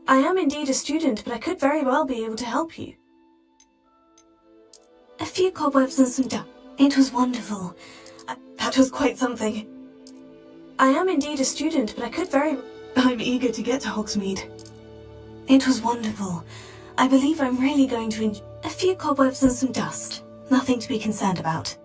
I am indeed a student, but I could very well be able to help you. A few cobwebs and some dust. It was wonderful. That was quite something. I am indeed a student, but I could very... I'm eager to get to Hogsmeade. It was wonderful. I believe I'm really going to enjoy... A few cobwebs and some dust. Nothing to be concerned about.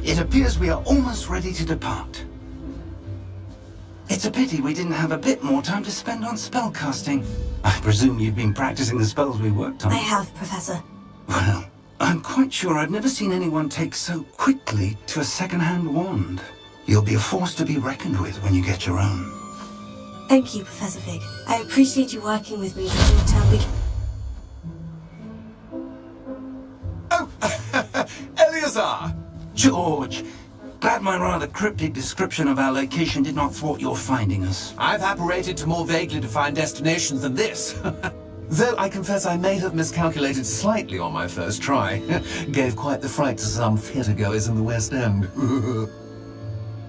It appears we are almost ready to depart. It's a pity we didn't have a bit more time to spend on spellcasting. I presume you've been practicing the spells we worked on. I have, Professor. Well, I'm quite sure I've never seen anyone take so quickly to a second-hand wand. You'll be a force to be reckoned with when you get your own. Thank you, Professor Fig. I appreciate you working with me during the term week. Oh, Eleazar! George, Glad my rather cryptic description of our location did not thwart your finding us. I've apparated to more vaguely defined destinations than this. Though I confess I may have miscalculated slightly on my first try. Gave quite the fright to some theatregoers in the West End.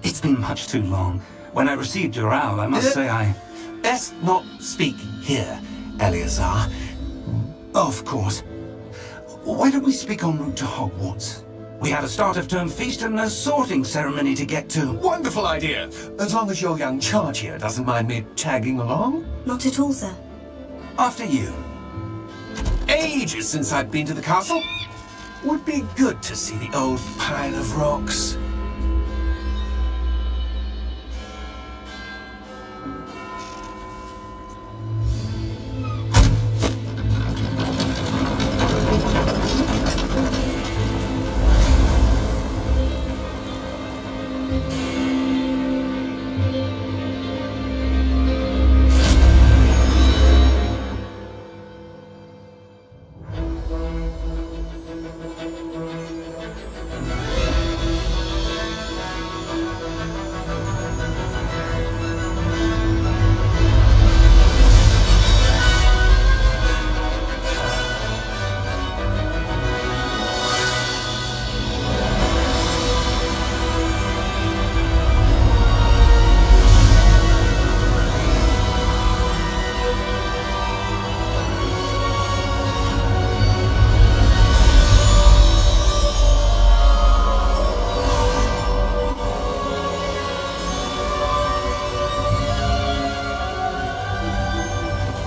It's been much too long. When I received your owl, I must say I... Best not speak here, Eleazar. Of course. Why don't we speak en route to Hogwarts? We have a start-of-term feast and a sorting ceremony to get to. Wonderful idea! As long as your young charge here doesn't mind me tagging along. Not at all, sir. After you. Ages since I've been to the castle. Would be good to see the old pile of rocks.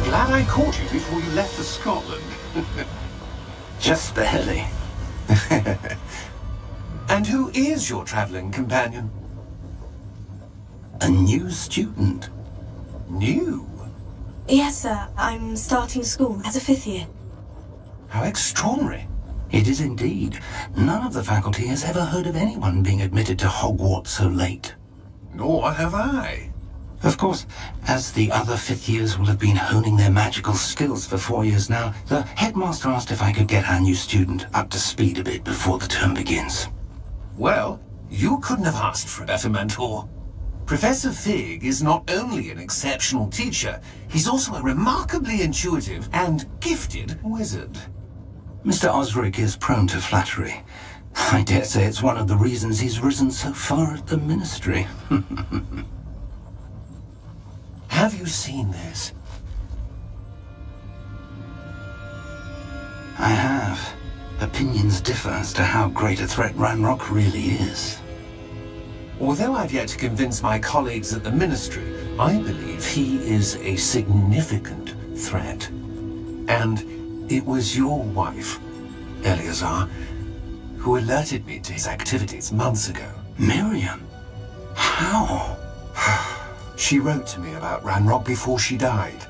Glad I caught you before you left for Scotland. Just barely. And who is your travelling companion? A new student. New? Yes, sir. I'm starting school as a 5th year. How extraordinary. It is indeed. None of the faculty has ever heard of anyone being admitted to Hogwarts so late. Nor have I. Of course, as the other 5th years will have been honing their magical skills for 4 years now, the headmaster asked if I could get our new student up to speed a bit before the term begins. Well, you couldn't have asked for a better mentor. Professor Fig is not only an exceptional teacher, he's also a remarkably intuitive and gifted wizard. Mr. Osric is prone to flattery. I dare say it's one of the reasons he's risen so far at the ministry. Have you seen this? I have. Opinions differ as to how great a threat Ranrock really is. Although I've yet to convince my colleagues at the ministry, I believe he is a significant threat. And it was your wife, Eleazar, who alerted me to his activities months ago. Miriam? How? She wrote to me about Ranrock before she died,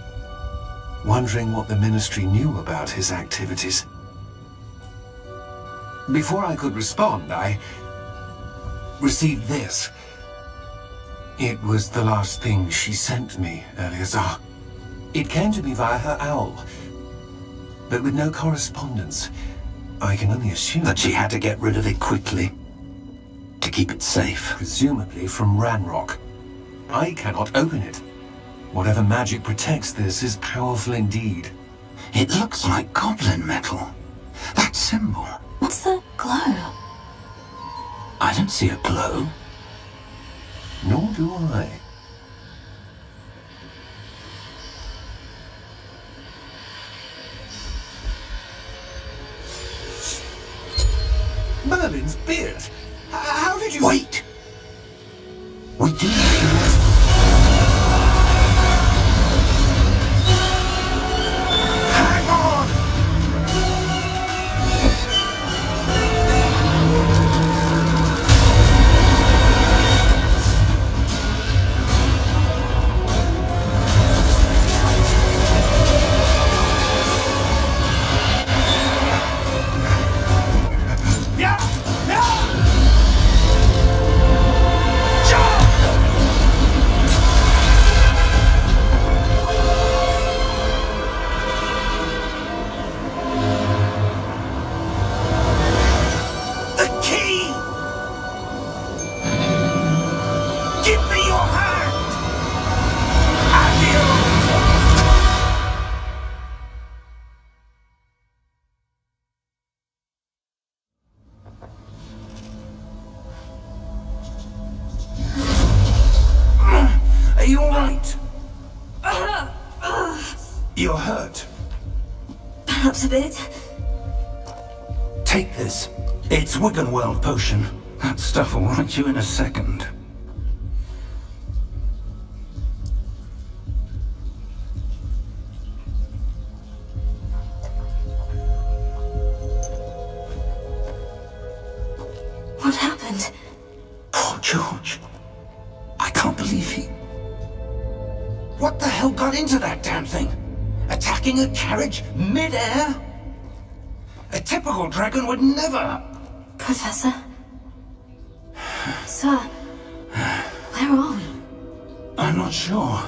wondering what the ministry knew about his activities. Before I could respond, I received this. It was the last thing she sent me, Eleazar. It came to me via her owl, but with no correspondence. I can only assume That she had to get rid of it quickly, to keep it safe. presumably from Ranrock. I cannot open it. Whatever magic protects this is powerful indeed. It looks like goblin metal. That symbol. What's the glow? I don't see a glow. Nor do I. Merlin's beard! How did you... Wait! We do. Hang on! Yeah! Yeah! You're hurt. Perhaps a bit. Take this. It's Wiggenweld potion. That stuff will right you in a second. What happened? Poor George. I can't believe he... What the hell got into that damn thing? Attacking a carriage mid-air? A typical dragon would never... Professor? Sir, where are we? I'm not sure.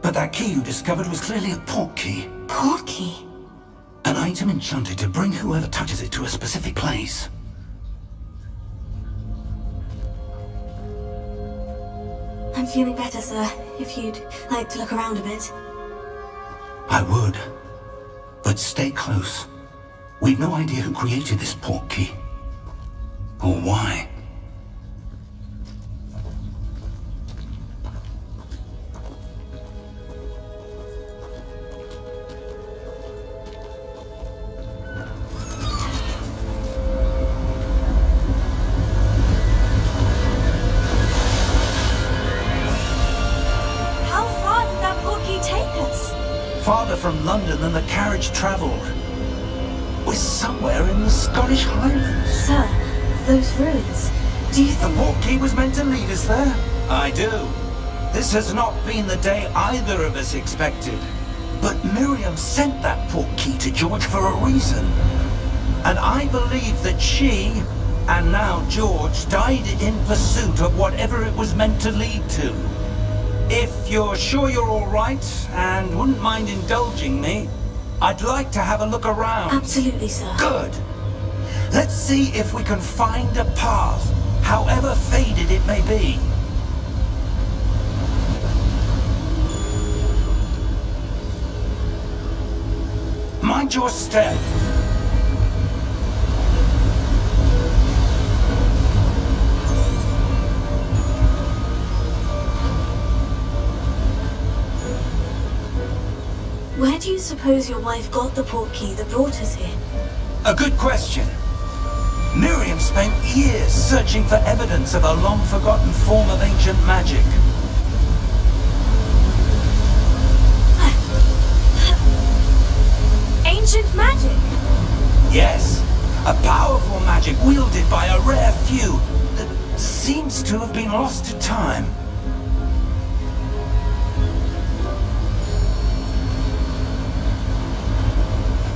But that key you discovered was clearly a port key. Port key? An item enchanted to bring whoever touches it to a specific place. I'm feeling better, sir. If you'd like to look around a bit. I would. But stay close. We've no idea who created this port key. Or why. How far did that port key take us? Farther from London than the carriage travelled. We're somewhere in the Scottish Highlands. Sir, those ruins. Do you The think... port key was meant to lead us there? I do. This has not been the day either of us expected. But Miriam sent that port key to George for a reason. And I believe that she, and now George, died in pursuit of whatever it was meant to lead to. If you're sure you're all right, and wouldn't mind indulging me, I'd like to have a look around. Absolutely, sir. Good. Let's see if we can find a path, however faded it may be. Mind your step. Where do you suppose your wife got the port key that brought us here? A good question. Miriam spent years searching for evidence of a long-forgotten form of ancient magic. Ancient magic? Yes, a powerful magic wielded by a rare few that seems to have been lost to time.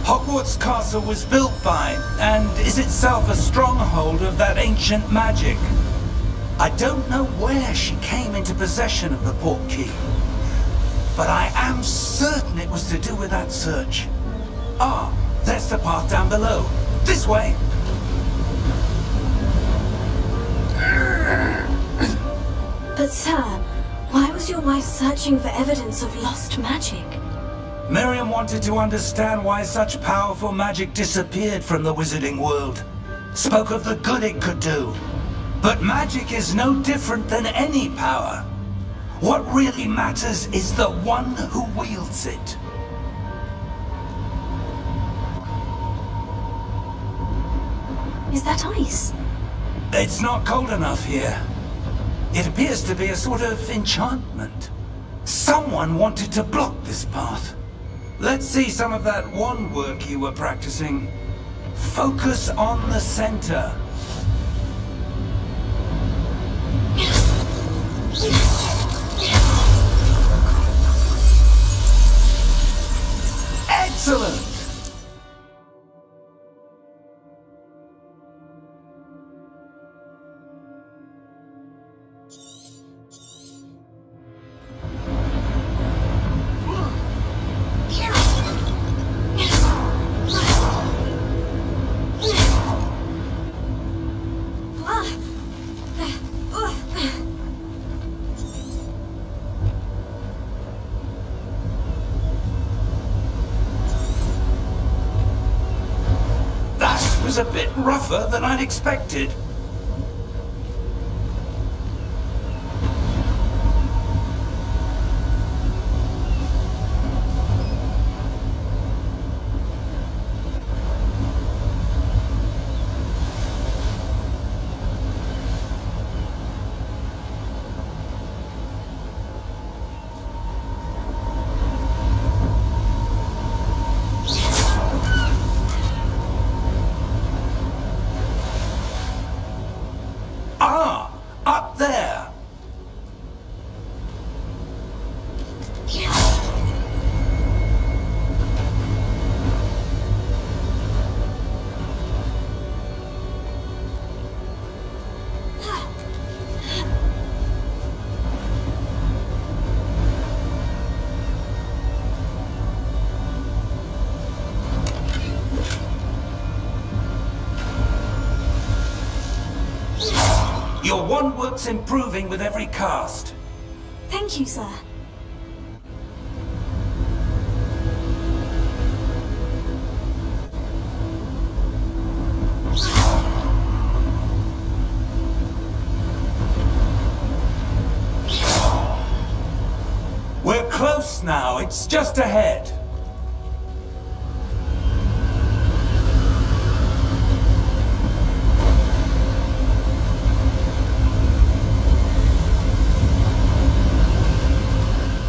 Hogwarts Castle was built by, and is itself a stronghold of that ancient magic. I don't know where she came into possession of the port key, but I am certain it was to do with that search. Ah, there's the path down below. This way! But sir, why was your wife searching for evidence of lost magic? Miriam wanted to understand why such powerful magic disappeared from the wizarding world. Spoke of the good it could do. But magic is no different than any power. What really matters is the one who wields it. Is that ice? It's not cold enough here. It appears to be a sort of enchantment. Someone wanted to block this path. Let's see some of that wand work you were practicing. Focus on the center. Excellent! A bit rougher than I'd expected. Your wand work's improving with every cast. Thank you, sir. We're close now. It's just ahead.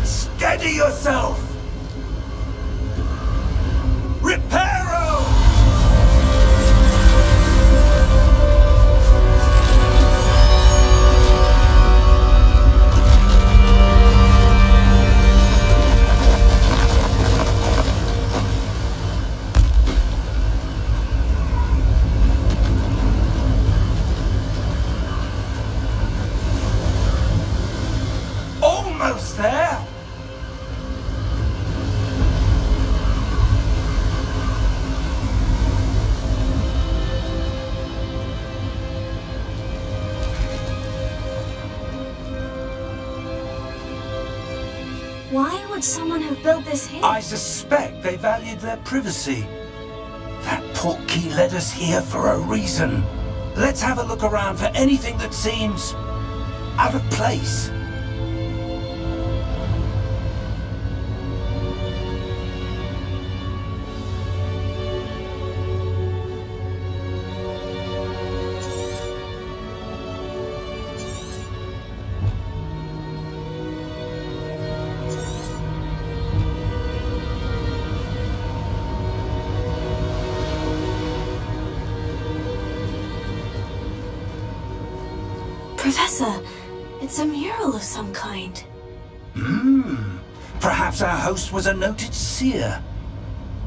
Steady yourself! Reparo! Almost there! Why would someone have built this here? I suspect they valued their privacy. That portkey led us here for a reason. Let's have a look around for anything that seems out of place. Professor, it's a mural of some kind. Perhaps our host was a noted seer.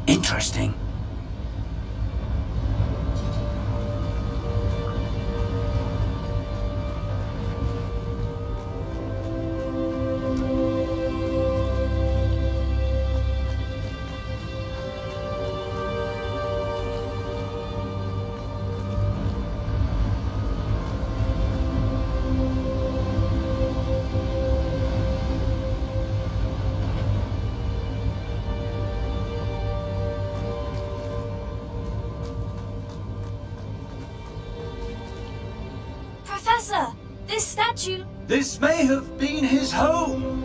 Interesting. Professor, this statue... This may have been his home.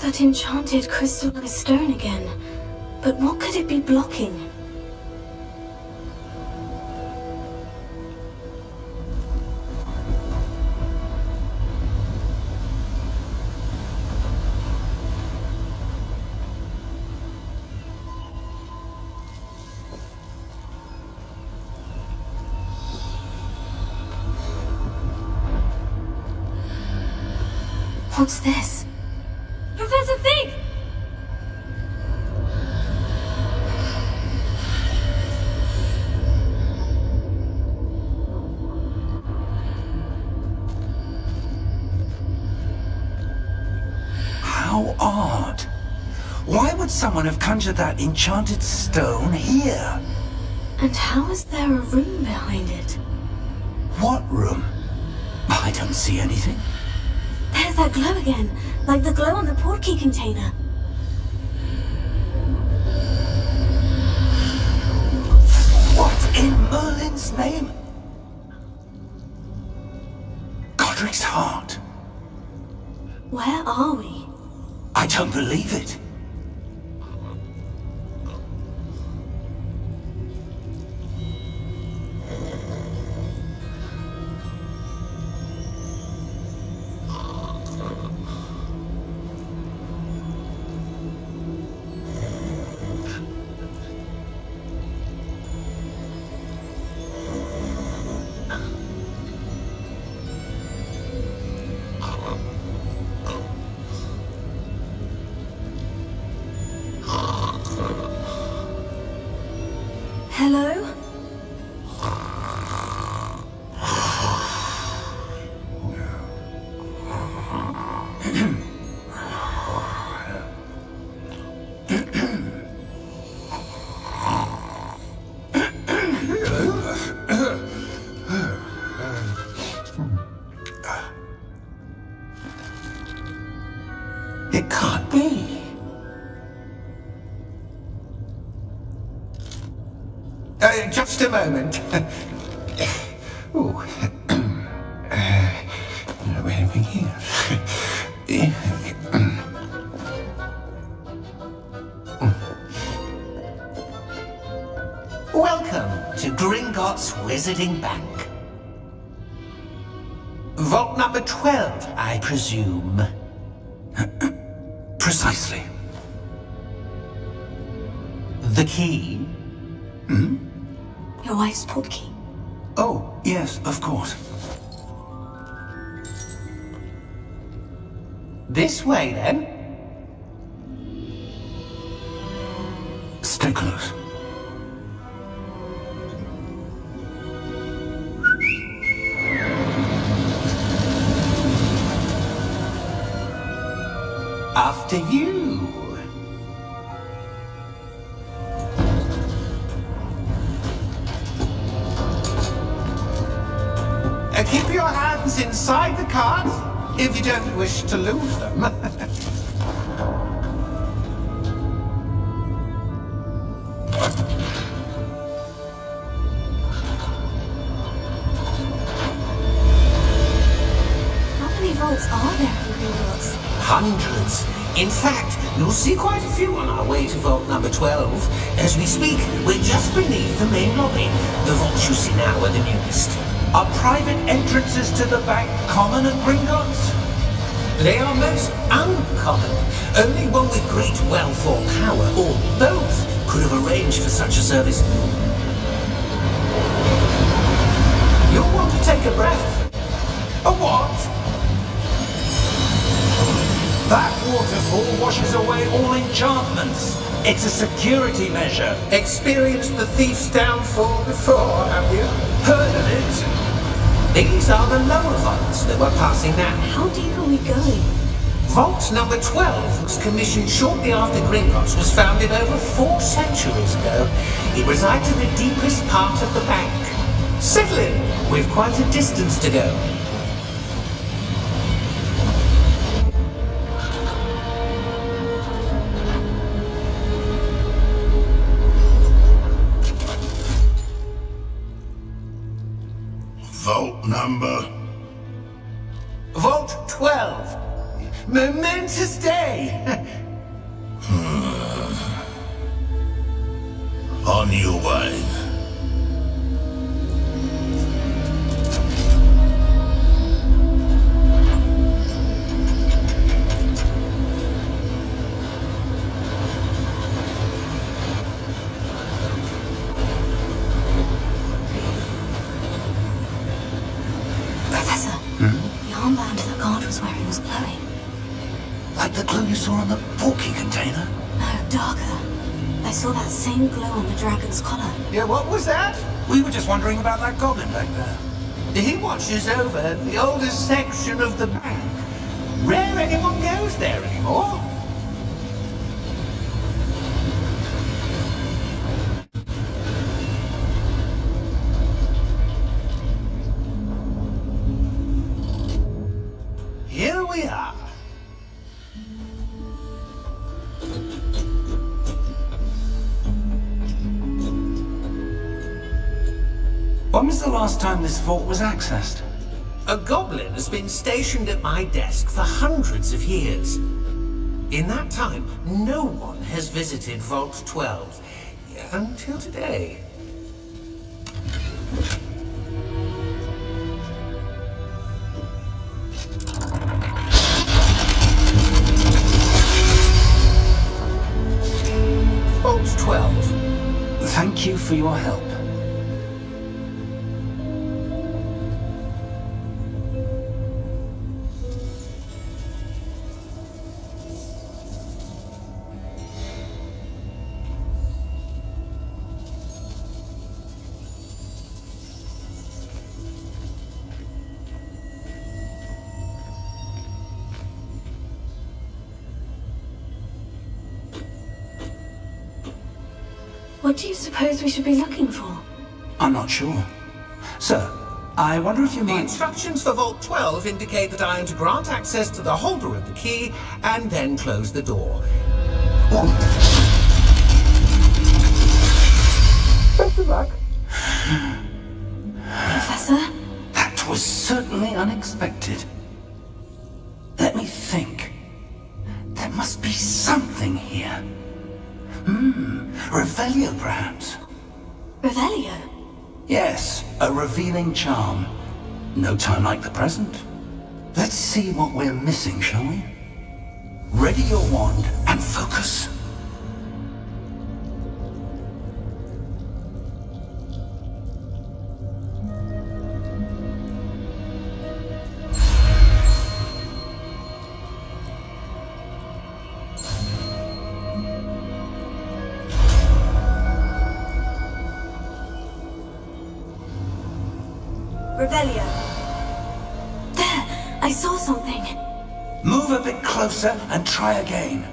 That enchanted crystallized stone again. But what could it be blocking? What's this? Professor Fig! How odd. Why would someone have conjured that enchanted stone here? And how is there a room behind it? What room? I don't see anything. There's that glow again, like the glow on the portkey container. What in Merlin's name? Godric's heart. Where are we? I don't believe it. It can't be. Just a moment. Oh. Where do we begin? Welcome to Gringotts Wizarding Bank. Vault number 12, I presume. Precisely. The key? Hmm? Your wife's portkey. Oh, yes, of course. This way, then. Stay close. After you. Keep your hands inside the cart if you don't wish to lose them. How many vaults are there in Gringotts? Hundreds. In fact, you'll see quite a few on our way to vault number 12. As we speak, we're just beneath the main lobby. The vaults you see now are the newest. Are private entrances to the bank common at Gringotts? They are most uncommon. Only one with great wealth or power, or both, could have arranged for such a service. You'll want to take a breath. A what? That waterfall washes away all enchantments. It's a security measure. Experienced the thief's downfall before, have you? Heard of it? These are the lower vaults that we're passing now. How deep are we going? Vault number 12 was commissioned shortly after Gringotts was founded over 4 centuries ago. It resides in the deepest part of the bank. Settle in, we've quite a distance to go. Vault number? Vault 12. Momentous day. On your way. Professor, the armband that guard was wearing was glowing. Like the glue you saw on the porky container? No, darker. I saw that same glow on the dragon's collar. Yeah, what was that? We were just wondering about that goblin back there. He watches over the oldest section of the bank. Rare anyone goes there anymore. Here we are. When was the last time this vault was accessed? A goblin has been stationed at my desk for hundreds of years. In that time, no one has visited Vault 12 until today. Vault 12. Thank you for your help. What do you suppose we should be looking for? I'm not sure. Sir, I wonder if you The might... instructions for Vault 12 indicate that I am to grant access to the holder of the key and then close the door. Best of luck. Professor? That was certainly unexpected. Let me think. There must be something here. Revelio, perhaps? Revelio? Yes, a revealing charm. No time like the present. Let's see what we're missing, shall we? Ready your wand and focus. Revelio. There! I saw something. Move a bit closer and try again.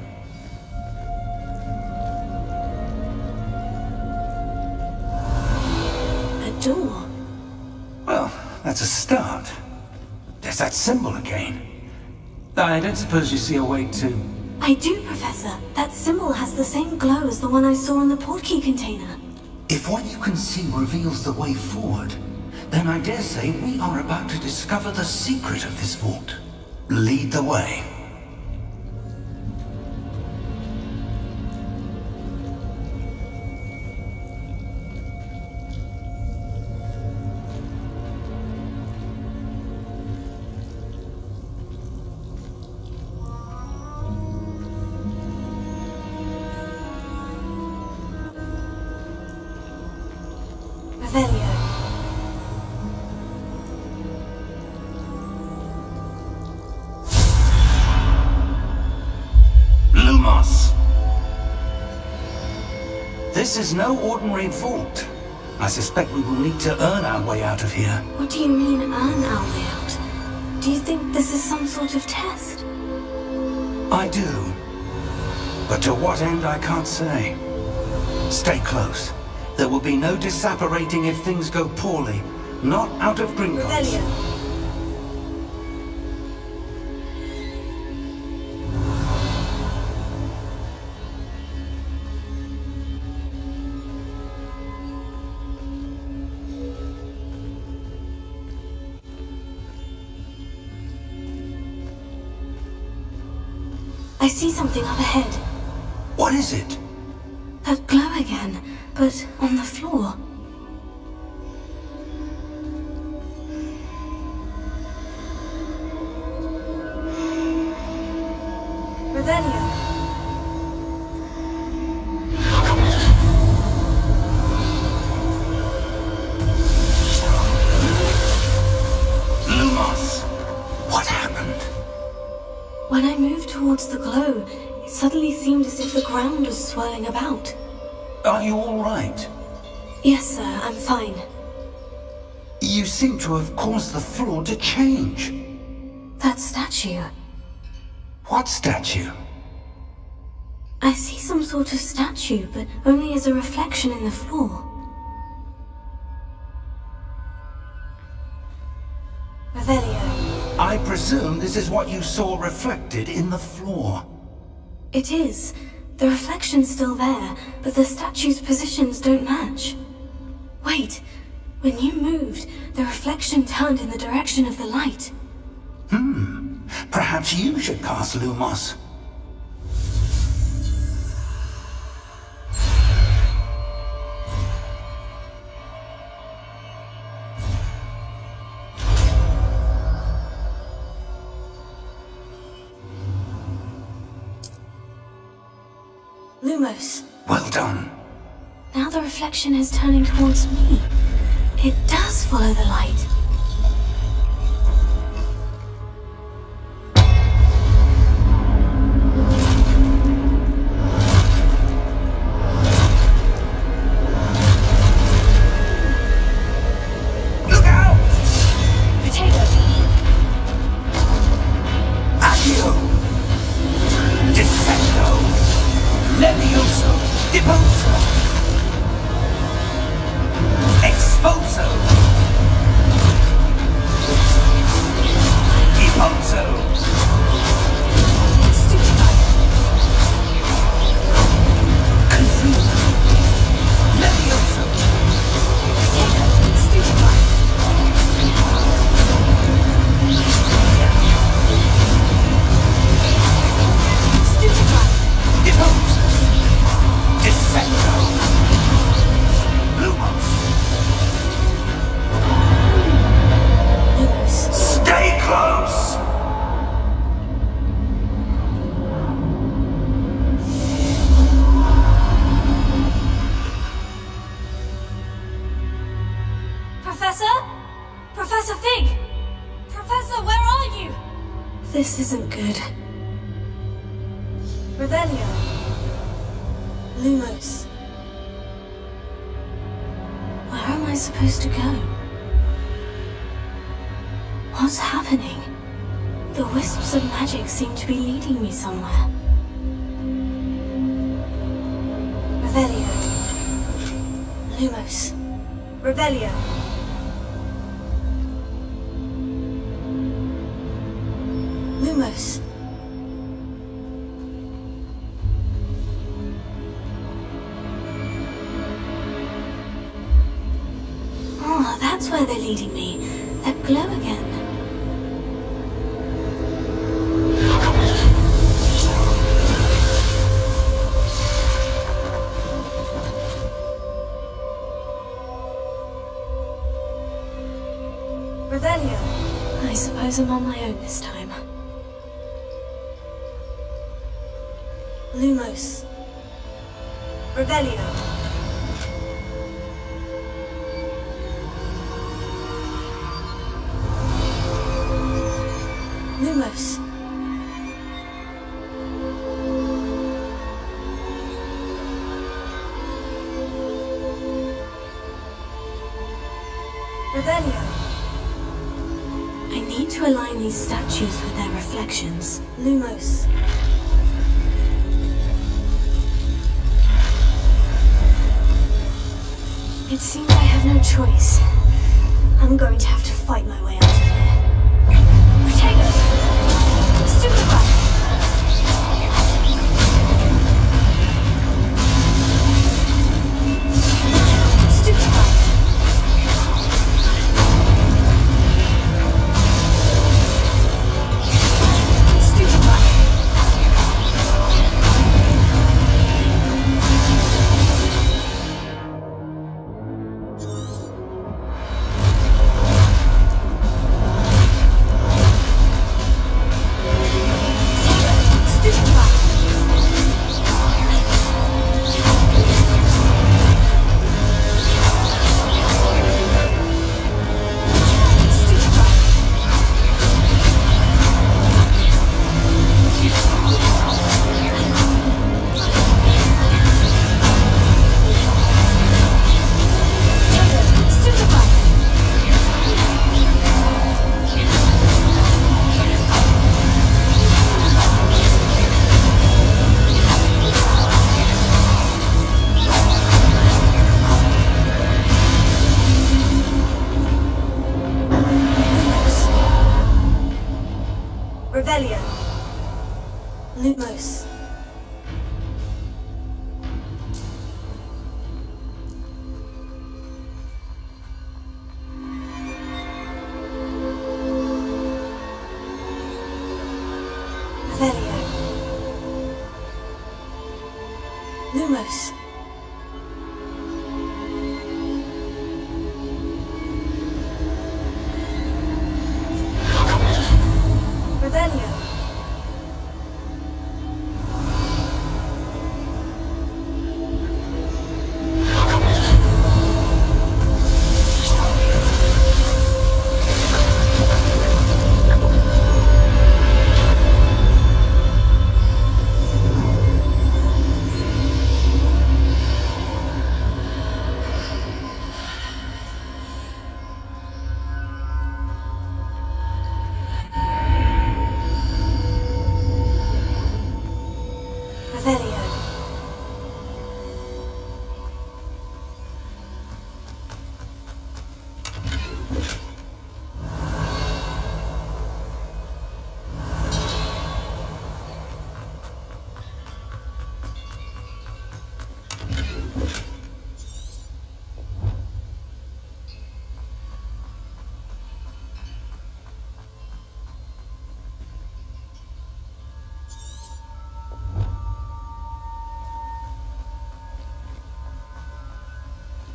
A door. Well, that's a start. There's that symbol again. I don't suppose you see a way to... I do, Professor. That symbol has the same glow as the one I saw in the portkey container. If what you can see reveals the way forward, then I dare say we are about to discover the secret of this vault. Lead the way. Revelio. This is no ordinary vault. I suspect we will need to earn our way out of here. What do you mean, earn our way out? Do you think this is some sort of test? I do. But to what end, I can't say. Stay close. There will be no disapparating if things go poorly. Not out of Gringotts. Revelio. I see something up ahead. What is it? That glow again, but on the floor. Revelio. Lumos! What happened? When I moved towards the glow, it suddenly seemed as if the ground was swirling about. Are you all right? Yes, sir, I'm fine. You seem to have caused the floor to change. That statue. What statue? I see some sort of statue, but only as a reflection in the floor. Revelio. I presume this is what you saw reflected in the floor. It is. The reflection's still there, but the statue's positions don't match. Wait, when you moved, the reflection turned in the direction of the light. Perhaps you should cast Lumos. Lumos. Well done. Now the reflection is turning towards me. It does follow the light. Look out! Potato. Accio! Descendo! Levioso! Deposo! Exposo! This isn't good. Revelio. Lumos. Where am I supposed to go? What's happening? The wisps of magic seem to be leading me somewhere. Revelio. Lumos. Revelio. Lumos. Oh, that's where they're leading me. That glow again. Revelio. I suppose I'm on my own this time. Lumos. Revelio. Lumos. Revelio. I need to align these statues with their reflections. Lumos. It seems I have no choice. I'm going to have to fight my way out of here. Protego! Stupefy! Stupefy! Revelio. Lumos. Revelio. Lumos. Revelio.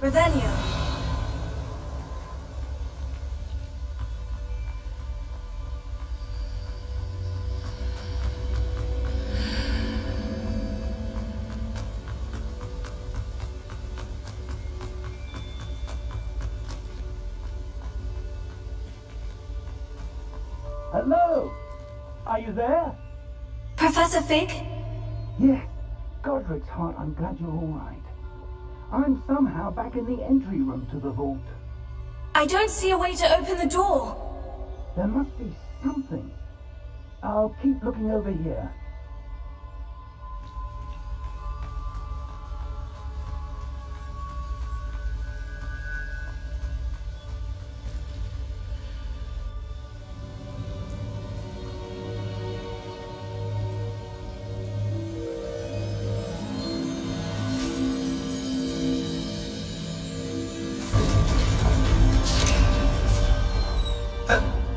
Revelio. Hello! Are you there? Professor Fig? Yes. Godric's heart, I'm glad you're all right. I'm somehow back in the entry room to the vault. I don't see a way to open the door. There must be something. I'll keep looking over here.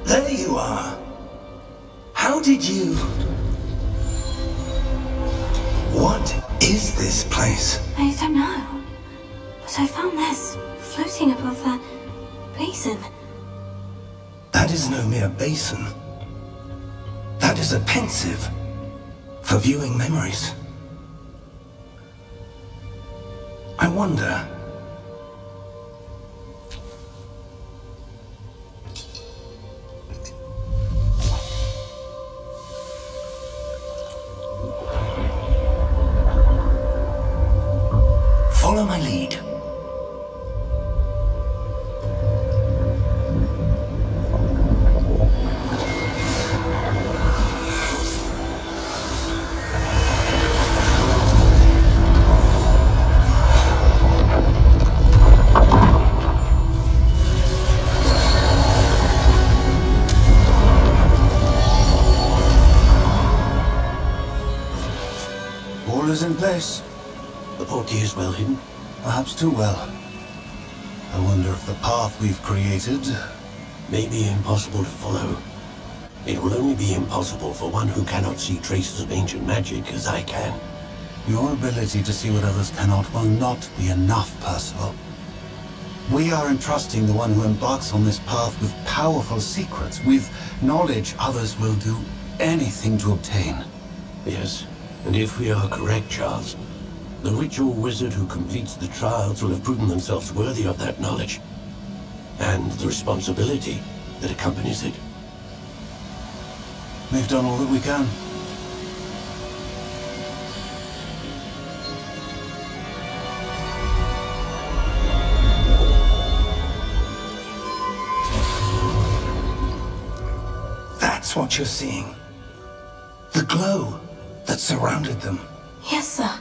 There you are. How did you... What is this place? I don't know. But I found this floating above that basin. That is no mere basin. That is a pensive for viewing memories. I wonder... Follow my lead. All is in place. The portkey is well hidden. Perhaps too well. I wonder if the path we've created... May be impossible to follow. It will only be impossible for one who cannot see traces of ancient magic as I can. Your ability to see what others cannot will not be enough, Percival. We are entrusting the one who embarks on this path with powerful secrets, with knowledge others will do anything to obtain. Yes, and if we are correct, Charles, the ritual wizard who completes the trials will have proven themselves worthy of that knowledge, and the responsibility that accompanies it. We've done all that we can. That's what you're seeing. The glow that surrounded them. Yes, sir.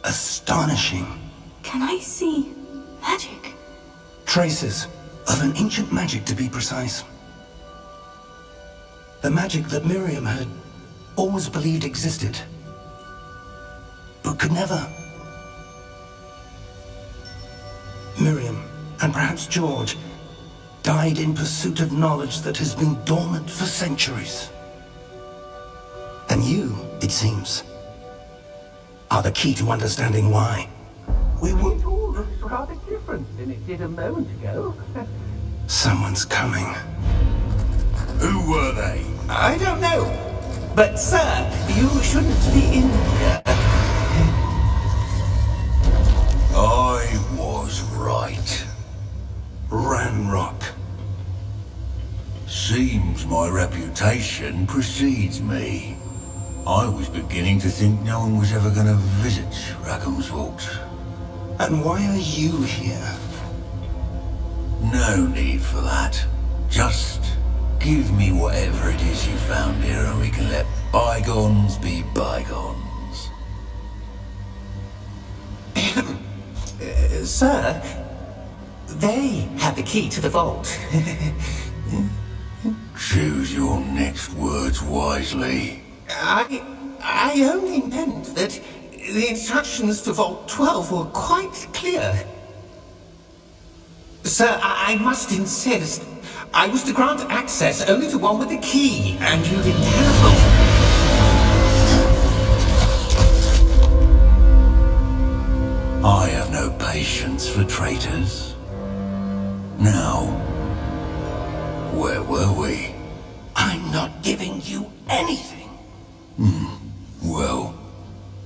Astonishing. Can I see magic? Traces of an ancient magic, to be precise. The magic that Miriam had always believed existed, but could never. Miriam, and perhaps George, died in pursuit of knowledge that has been dormant for centuries. And you, it seems, are the key to understanding why. We were all looks rather different than it did a moment ago. Someone's coming. Who were they? I don't know. But, sir, you shouldn't be in here. I was right. Ranrock. Seems my reputation precedes me. I was beginning to think no one was ever going to visit Rackham's vault. And why are you here? No need for that. Just give me whatever it is you found here and we can let bygones be bygones. Sir, they have the key to the vault. Choose your next words wisely. I only meant that the instructions to Vault 12 were quite clear. Sir, I must insist. I was to grant access only to one with the key, and you didn't have them. I have no patience for traitors. Now, where were we? I'm not giving you anything. Well,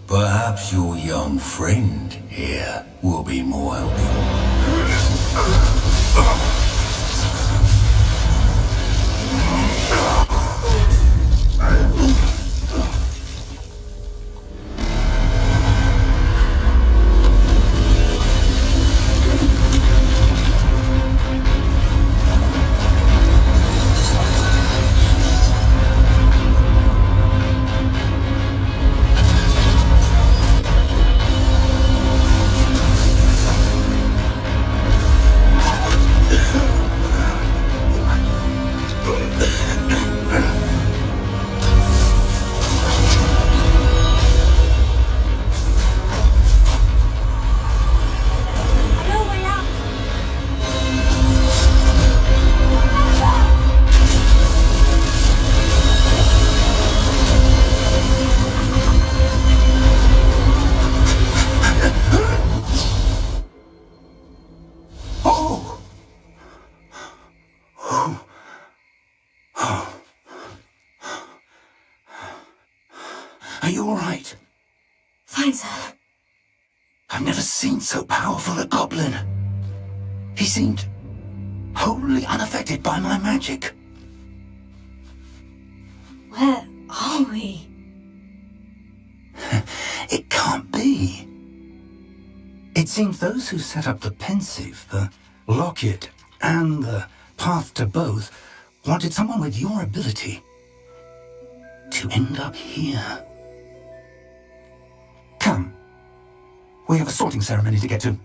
perhaps your young friend here will be more helpful. Are you all right? Fine, sir. I've never seen so powerful a goblin. He seemed wholly unaffected by my magic. Where are we? It can't be. It seems those who set up the pensive, the locket, and the path to both wanted someone with your ability to end up here. Come. We have a sorting ceremony to get to.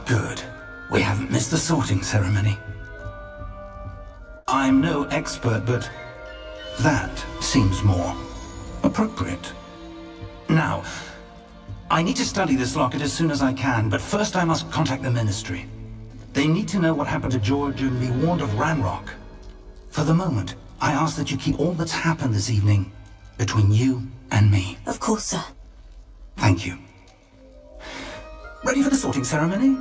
Good. We haven't missed the sorting ceremony. I'm no expert, but that seems more appropriate. Now, I need to study this locket as soon as I can, but first I must contact the Ministry. They need to know what happened to George and be warned of Ranrock. For the moment, I ask that you keep all that's happened this evening between you and me. Of course, sir. Thank you. Ready for the sorting ceremony?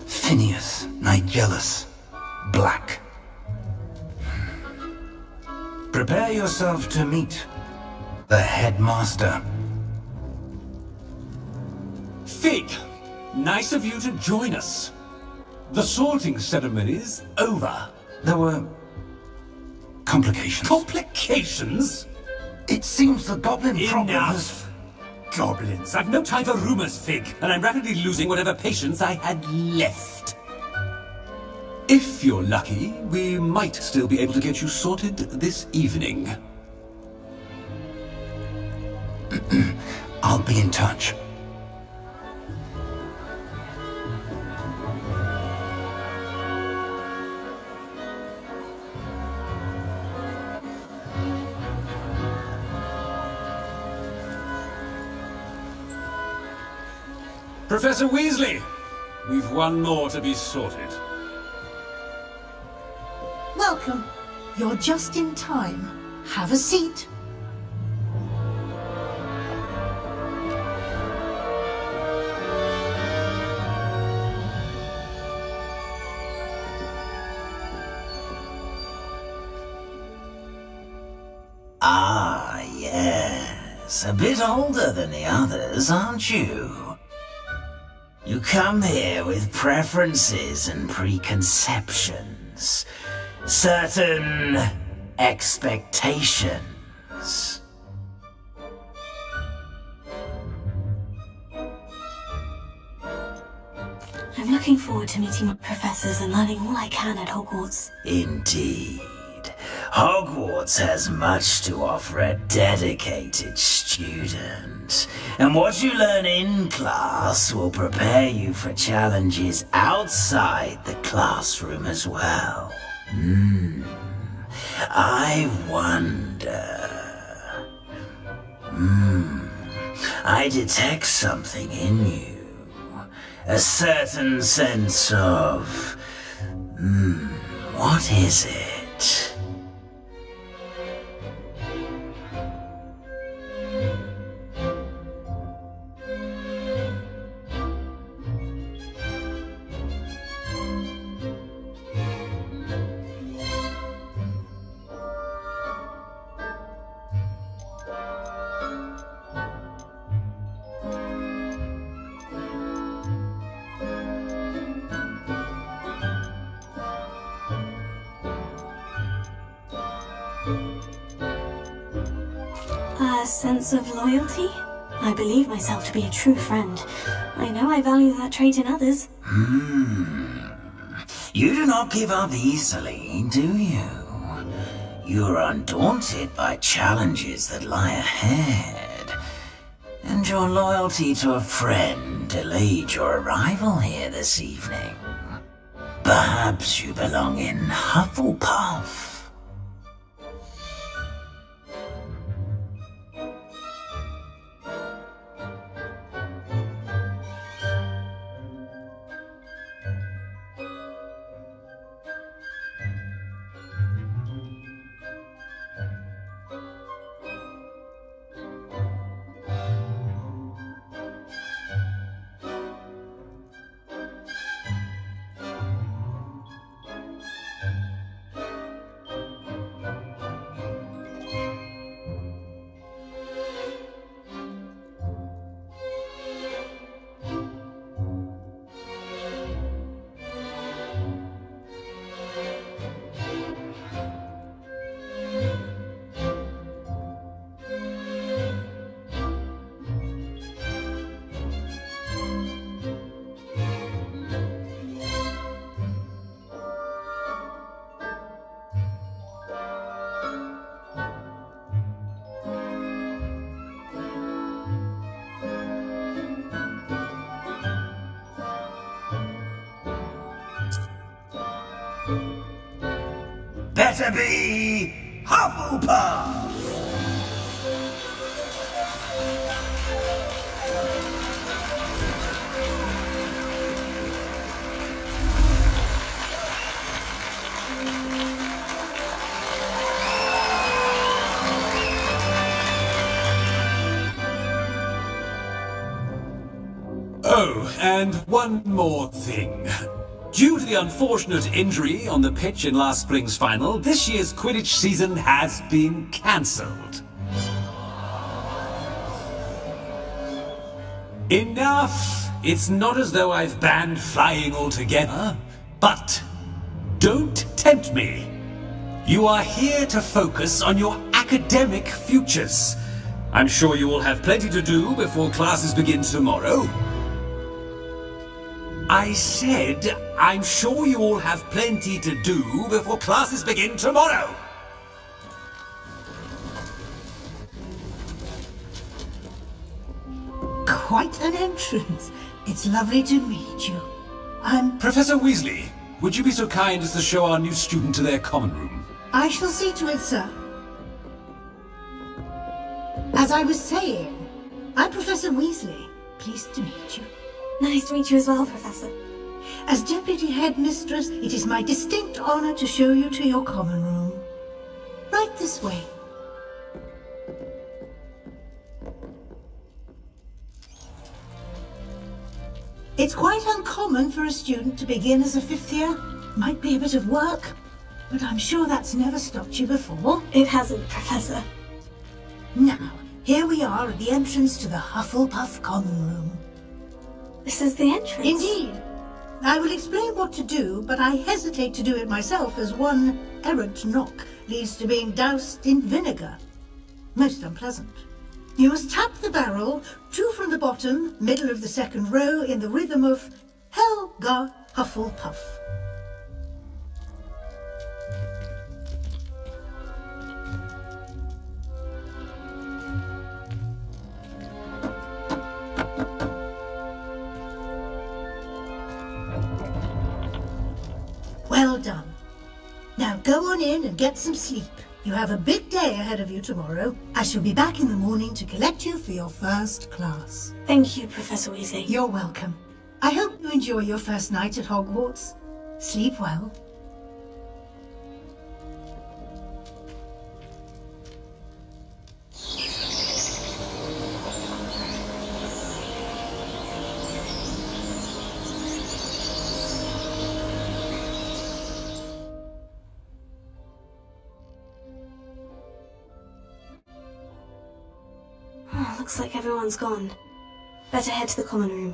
Phineas, Nigellus, Black. Prepare yourself to meet the headmaster. Fig, nice of you to join us. The sorting ceremony's over. There were complications. Complications? It seems the goblin problem has... Enough! Goblins. I've no time for rumors, Fig, and I'm rapidly losing whatever patience I had left. If you're lucky, we might still be able to get you sorted this evening. I'll be in touch. Professor Weasley, we've one more to be sorted. Welcome. You're just in time. Have a seat. Ah, yes. A bit older than the others, aren't you? You come here with preferences and preconceptions. Certain expectations. I'm looking forward to meeting my professors and learning all I can at Hogwarts. Indeed. Hogwarts has much to offer a dedicated student. And what you learn in class will prepare you for challenges outside the classroom as well. I wonder... I detect something in you. A certain sense of... What is it? A sense of loyalty? I believe myself to be a true friend. I know I value that trait in others. You do not give up easily, do you? You are undaunted by challenges that lie ahead. And your loyalty to a friend delayed your arrival here this evening. Perhaps you belong in Hufflepuff. Better be Hufflepuff! Oh, and one more thing. Due to the unfortunate injury on the pitch in last spring's final, this year's Quidditch season has been cancelled. Enough! It's not as though I've banned flying altogether, but don't tempt me. You are here to focus on your academic futures. I'm sure you will have plenty to do before classes begin tomorrow. I said, I'm sure you all have plenty to do before classes begin tomorrow. Quite an entrance. It's lovely to meet you. I'm... Professor Weasley, would you be so kind as to show our new student to their common room? I shall see to it, sir. As I was saying, I'm Professor Weasley. Pleased to meet you. Nice to meet you as well, Professor. As Deputy Headmistress, it is my distinct honor to show you to your common room. Right this way. It's quite uncommon for a student to begin as a fifth year. Might be a bit of work, but I'm sure that's never stopped you before. It hasn't, Professor. Now, here we are at the entrance to the Hufflepuff common room. This is the entrance? Indeed. I will explain what to do, but I hesitate to do it myself as one errant knock leads to being doused in vinegar. Most unpleasant. You must tap the barrel, 2 from the bottom, middle of the second row, in the rhythm of Helga Hufflepuff. Well done. Now go on in and get some sleep. You have a big day ahead of you tomorrow. I shall be back in the morning to collect you for your first class. Thank you, Professor Weasley. You're welcome. I hope you enjoy your first night at Hogwarts. Sleep well. Looks like everyone's gone. Better head to the common room.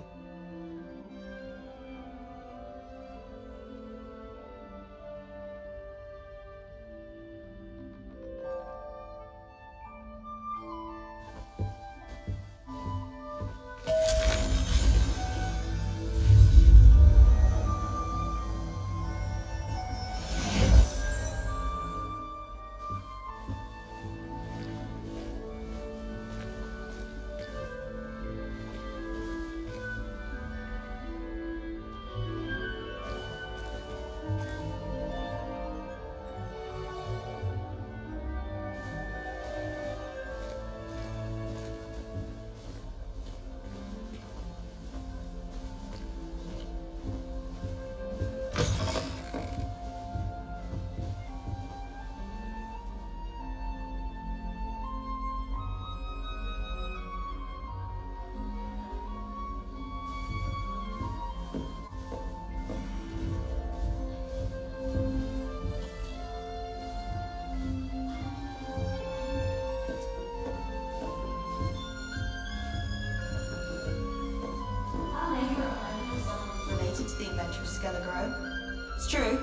It's true.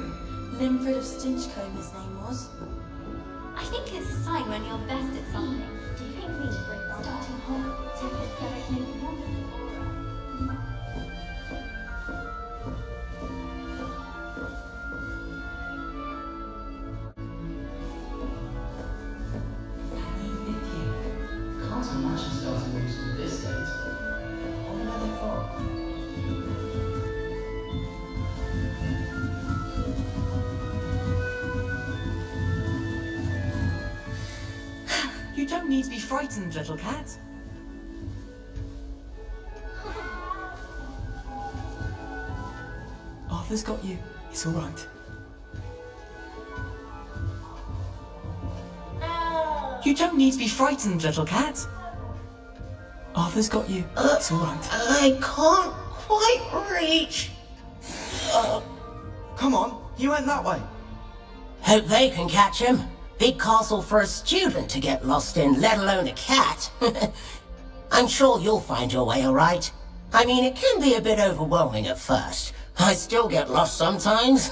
Limford of Stinchcombe, his name was. I think it's a sign when you're best at something. Do you think we should bring starting Hogwarts to Can't imagine starting when you school this date. I wonder where they're from. You don't need to be frightened, little cat. Arthur's got you. It's all right. You don't need to be frightened, little cat. Arthur's got you. It's all right. I can't quite reach. Come on, you went that way. Hope they can catch him. Big castle for a student to get lost in, let alone a cat. I'm sure you'll find your way all right. I mean, it can be a bit overwhelming at first. I still get lost sometimes.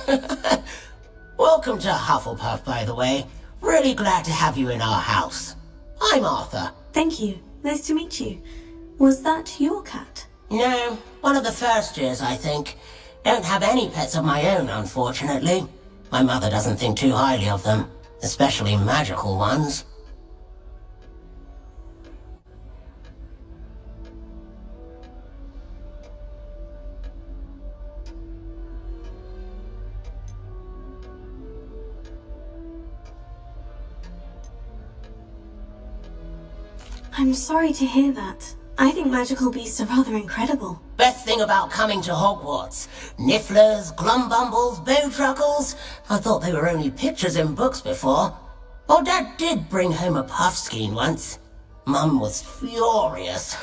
Welcome to Hufflepuff, by the way. Really glad to have you in our house. I'm Arthur. Thank you. Nice to meet you. Was that your cat? No, one of the first years, I think. Don't have any pets of my own, unfortunately. My mother doesn't think too highly of them. Especially magical ones. I'm sorry to hear that. I think magical beasts are rather incredible. Best thing about coming to Hogwarts. Nifflers, glumbumbles, bowtruckles. I thought they were only pictures in books before. Well, Dad did bring home a puffskein once. Mum was furious.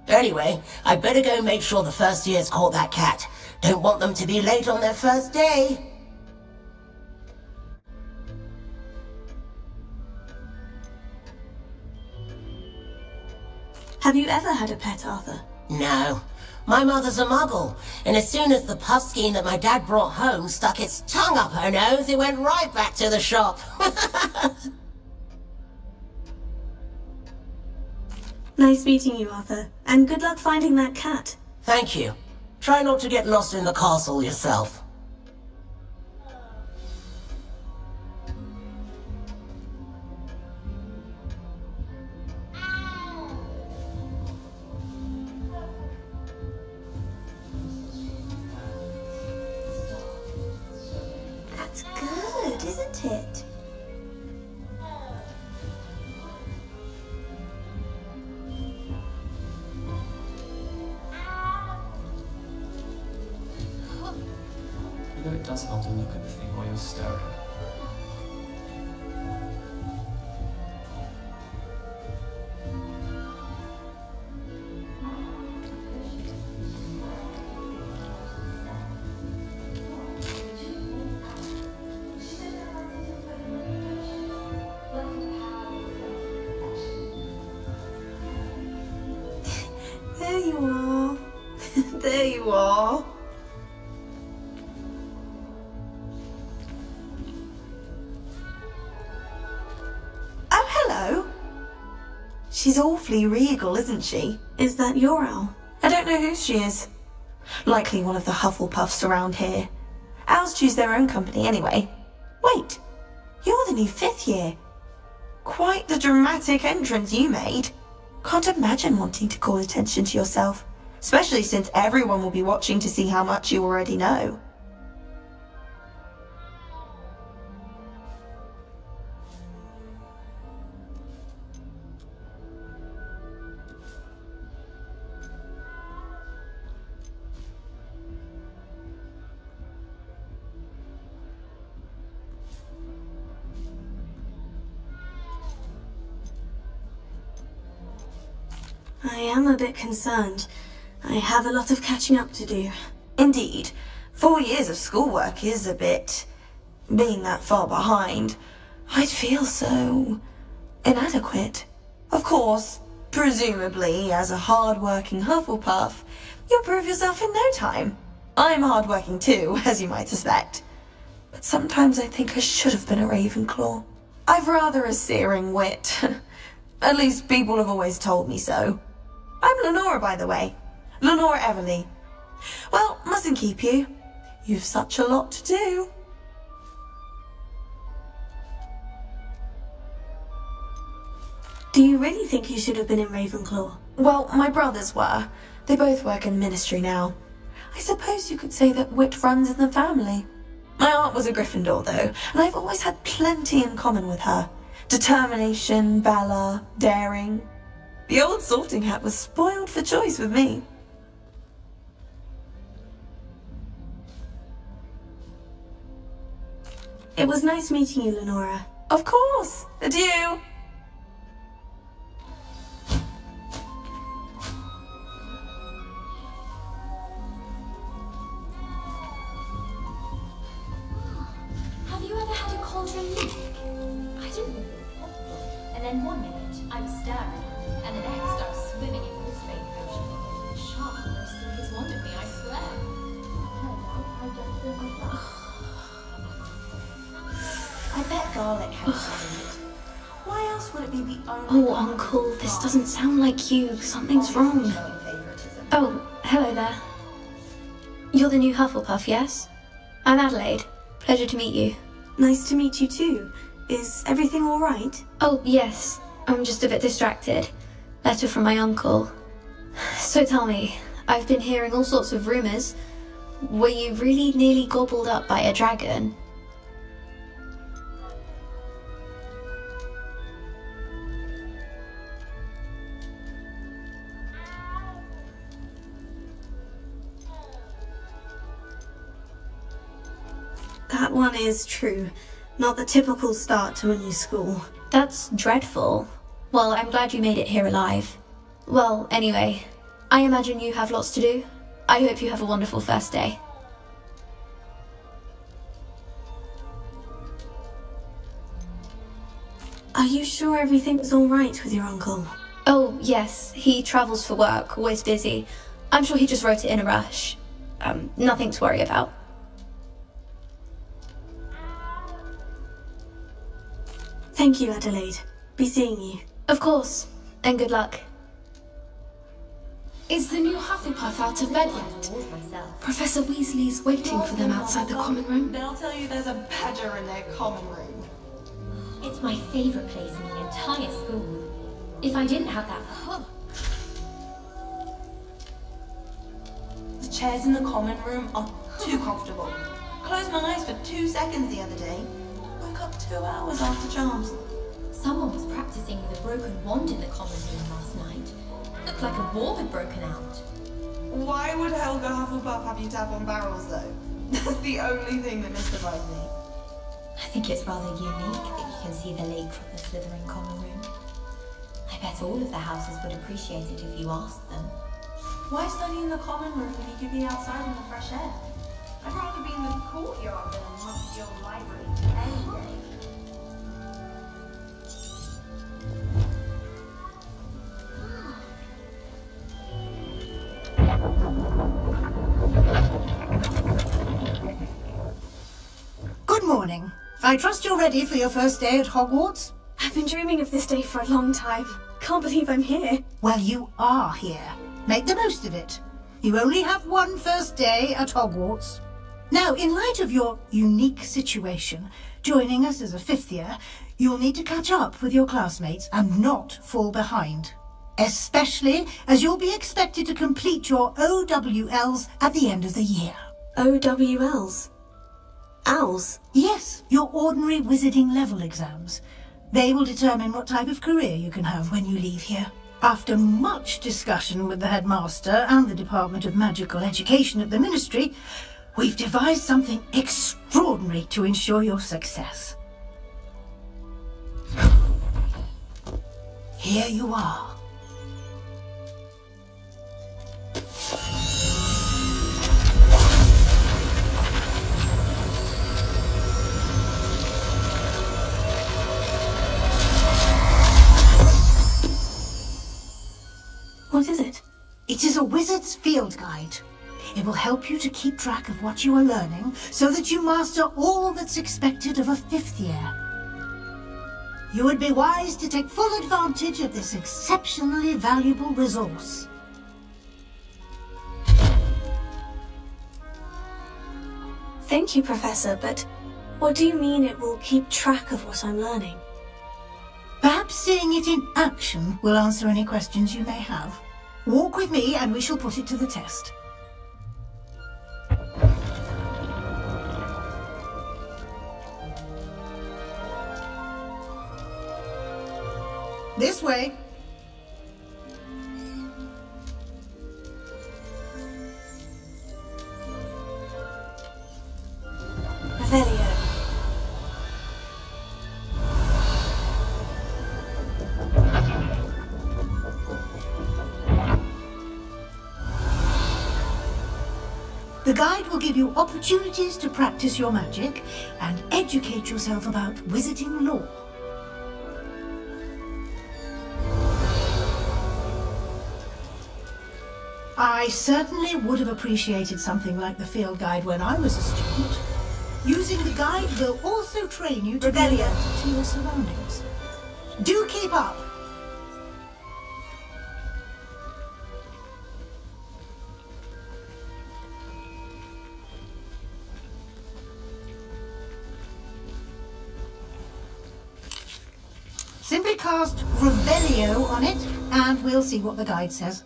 Anyway, I better go make sure the first years caught that cat. Don't want them to be late on their first day. Have you ever had a pet, Arthur? No. My mother's a muggle, and as soon as the puffskein that my dad brought home stuck its tongue up her nose, it went right back to the shop. Nice meeting you, Arthur, and good luck finding that cat. Thank you. Try not to get lost in the castle yourself. That's good, isn't it? You know it does help to look at the thing while you're staring. She's awfully regal, isn't she? Is that your owl? I don't know who she is. Likely one of the Hufflepuffs around here. Owls choose their own company anyway. Wait, you're the new 5th year. Quite the dramatic entrance you made. Can't imagine wanting to call attention to yourself, especially since everyone will be watching to see how much you already know. I am a bit concerned. I have a lot of catching up to do. Indeed, 4 years of schoolwork is a bit... being that far behind, I'd feel so... inadequate. Of course, presumably, as a hard-working Hufflepuff, you'll prove yourself in no time. I'm hard-working too, as you might suspect. But sometimes I think I should have been a Ravenclaw. I've rather a searing wit. At least people have always told me so. I'm Lenora, by the way. Lenora Everly. Well, mustn't keep you. You've such a lot to do. Do you really think you should have been in Ravenclaw? Well, my brothers were. They both work in ministry now. I suppose you could say that wit runs in the family. My aunt was a Gryffindor, though, and I've always had plenty in common with her. Determination, valor, daring. The old sorting hat was spoiled for choice with me. It was nice meeting you, Lenora. Of course! Adieu! Have you ever had a cauldron leak? I didn't know it was possible. And then one minute, I was staring, and the next, I was swimming in phosphate potion. Sharp roasting his wand at me, I swear. I just feel like that. I bet garlic helps in it. Why else would it be the only... Oh, Uncle, this doesn't sound like you. Something's wrong. Oh, hello there. You're the new Hufflepuff, yes? I'm Adelaide. Pleasure to meet you. Nice to meet you too. Is everything all right? Oh, yes. I'm just a bit distracted. Letter from my uncle. So tell me, I've been hearing all sorts of rumours. Were you really nearly gobbled up by a dragon? That one is true. Not the typical start to a new school. That's dreadful. Well, I'm glad you made it here alive. Well, anyway, I imagine you have lots to do. I hope you have a wonderful first day. Are you sure everything's all right with your uncle? Oh, yes. He travels for work, always busy. I'm sure he just wrote it in a rush. Nothing to worry about. Thank you, Adelaide. Be seeing you. Of course. And good luck. Is the new Hufflepuff out of bed yet? Professor Weasley's waiting for them outside the common room. They'll tell you there's a badger in their common room. It's my favourite place in the entire school. If I didn't have that... The chairs in the common room are too comfortable. Closed my eyes for 2 seconds the other day. Woke up 2 hours after charms. Someone was practicing with a broken wand in the common room last night. Looked like a war had broken out. Why would Helga Hufflepuff have you tap on barrels, though? That's the only thing that mystifies me. I think it's rather unique that you can see the lake from the Slytherin common room. I bet all of the houses would appreciate it if you asked them. Why study in the common room when you could be outside in the fresh air? I'd rather be in the courtyard than in your library any day. Good morning. I trust you're ready for your first day at Hogwarts? I've been dreaming of this day for a long time. can't believe I'm here. Well, you are here. Make the most of it. You only have one first day at Hogwarts. Now, in light of your unique situation, joining us as a fifth year, you'll need to catch up with your classmates and not fall behind. Especially as you'll be expected to complete your OWLs at the end of the year. OWLs? Owls? Yes, your ordinary wizarding level exams. They will determine what type of career you can have when you leave here. After much discussion with the headmaster and the Department of Magical Education at the Ministry, we've devised something extraordinary to ensure your success. Here you are. What is it? It is a wizard's field guide. It will help you to keep track of what you are learning so that you master all that's expected of a fifth year. You would be wise to take full advantage of this exceptionally valuable resource. Thank you, Professor, but what do you mean it will keep track of what I'm learning? Perhaps seeing it in action will answer any questions you may have. Walk with me and we shall put it to the test. This way. Revelio. The guide will give you opportunities to practice your magic and educate yourself about wizarding lore. I certainly would have appreciated something like the field guide when I was a student. Using the guide will also train you to be alert to your surroundings. Do keep up! Simply cast Revelio on it, and we'll see what the guide says.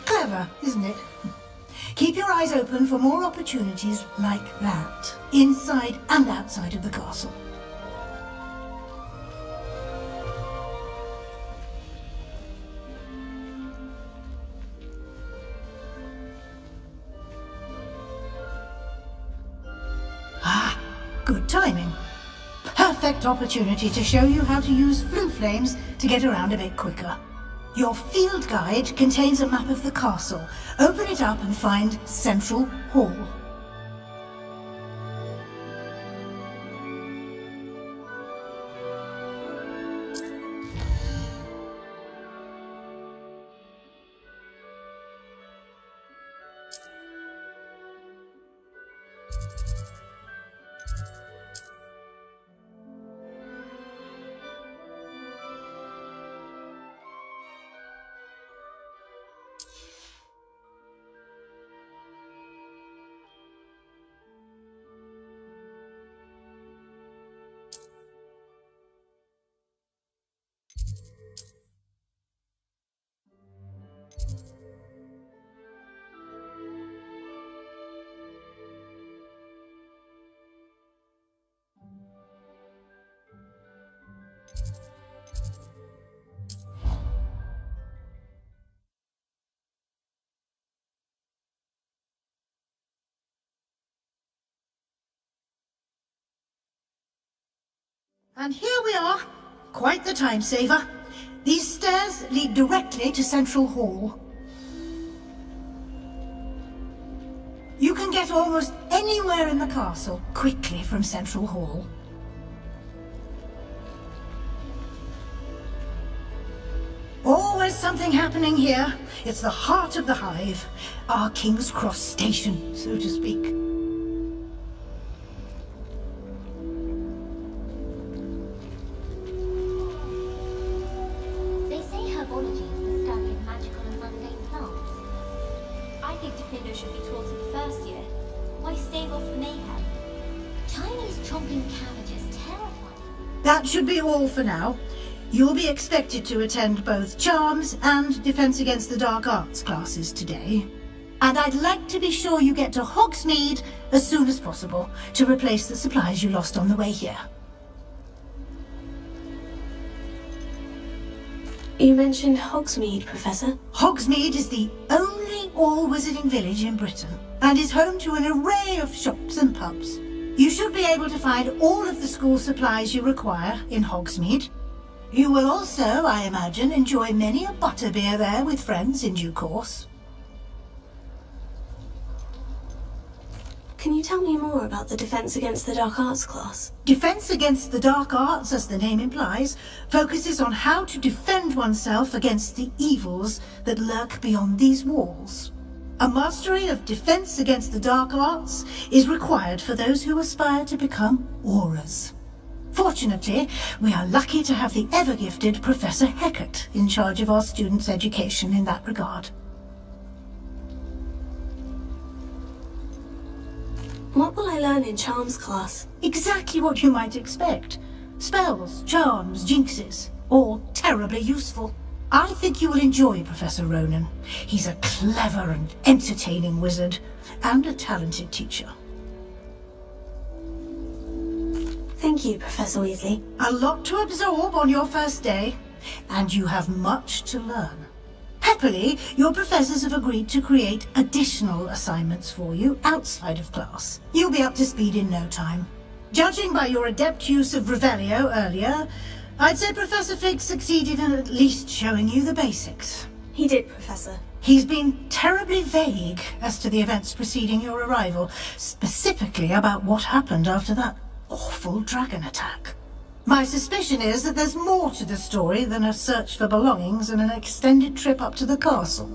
Clever, isn't it? Keep your eyes open for more opportunities like that, inside and outside of the castle. Ah, good timing. Perfect opportunity to show you how to use flue flames to get around a bit quicker. Your field guide contains a map of the castle. Open it up and find Central Hall. And here we are. Quite the time saver. These stairs lead directly to Central Hall. You can get almost anywhere in the castle quickly from Central Hall. Always something happening here. It's the heart of the hive. Our King's Cross station, so to speak. They say herbology is the study of magical and mundane plants. I think Defendo should be taught in first year. Why stave off the mayhem? Chinese chomping cabbages terrifying. That should be all for now. You'll be expected to attend both Charms and Defense Against the Dark Arts classes today. And I'd like to be sure you get to Hogsmeade as soon as possible to replace the supplies you lost on the way here. You mentioned Hogsmeade, Professor. Hogsmeade is the only all-wizarding village in Britain and is home to an array of shops and pubs. You should be able to find all of the school supplies you require in Hogsmeade. You will also, I imagine, enjoy many a butterbeer there with friends in due course. Can you tell me more about the Defense Against the Dark Arts class? Defense Against the Dark Arts, as the name implies, focuses on how to defend oneself against the evils that lurk beyond these walls. A mastery of Defense Against the Dark Arts is required for those who aspire to become Aurors. Fortunately, we are lucky to have the ever-gifted Professor Heckert in charge of our students' education in that regard. What will I learn in Charms class? Exactly what you might expect. Spells, charms, jinxes, all terribly useful. I think you will enjoy Professor Ronan. He's a clever and entertaining wizard, and a talented teacher. Thank you, Professor Weasley. A lot to absorb on your first day, and you have much to learn. Happily, your professors have agreed to create additional assignments for you outside of class. You'll be up to speed in no time. Judging by your adept use of Revelio earlier, I'd say Professor Fig succeeded in at least showing you the basics. He did, Professor. He's been terribly vague as to the events preceding your arrival, specifically about what happened after that awful dragon attack. My suspicion is that there's more to the story than a search for belongings and an extended trip up to the castle.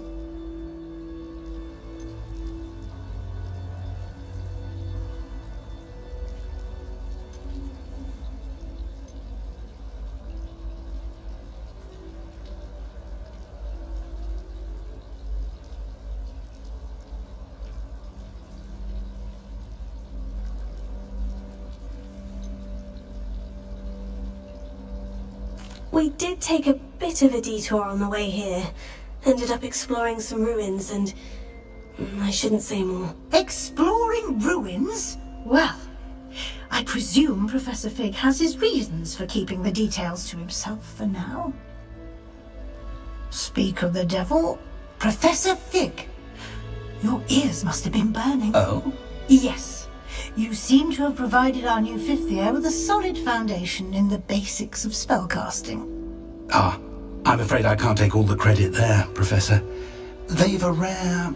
We did take a bit of a detour on the way here. Ended up exploring some ruins and... I shouldn't say more. Exploring ruins? Well, I presume Professor Fig has his reasons for keeping the details to himself for now. Speak of the devil, Professor Fig. Your ears must have been burning. Oh? Yes. You seem to have provided our new fifth year with a solid foundation in the basics of spellcasting. Ah, I'm afraid I can't take all the credit there, Professor. They've a rare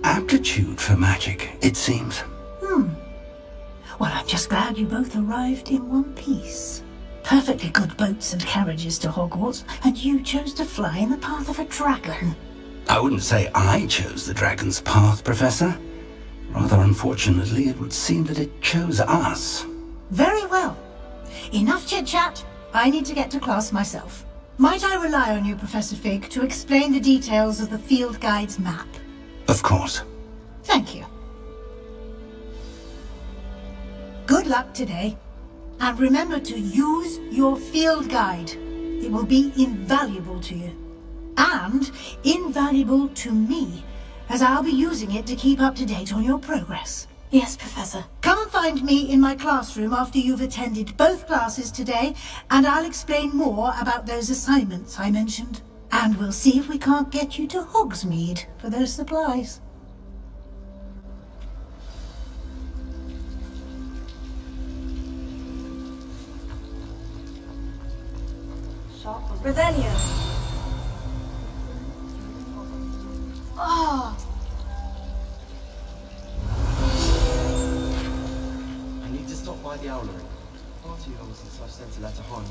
aptitude for magic, it seems. Well, I'm just glad you both arrived in one piece. Perfectly good boats and carriages to Hogwarts, and you chose to fly in the path of a dragon. I wouldn't say I chose the dragon's path, Professor. Rather unfortunately, it would seem that it chose us. Very well. Enough chit-chat. I need to get to class myself. Might I rely on you, Professor Fig, to explain the details of the field guide's map? Of course. Thank you. Good luck today. And remember to use your field guide. It will be invaluable to you. And invaluable to me, as I'll be using it to keep up to date on your progress. Yes, Professor. Come and find me in my classroom after you've attended both classes today, and I'll explain more about those assignments I mentioned. And we'll see if we can't get you to Hogsmeade for those supplies. Revelio. Oh. I need to stop by the owlery. Far too long since I've sent a letter home.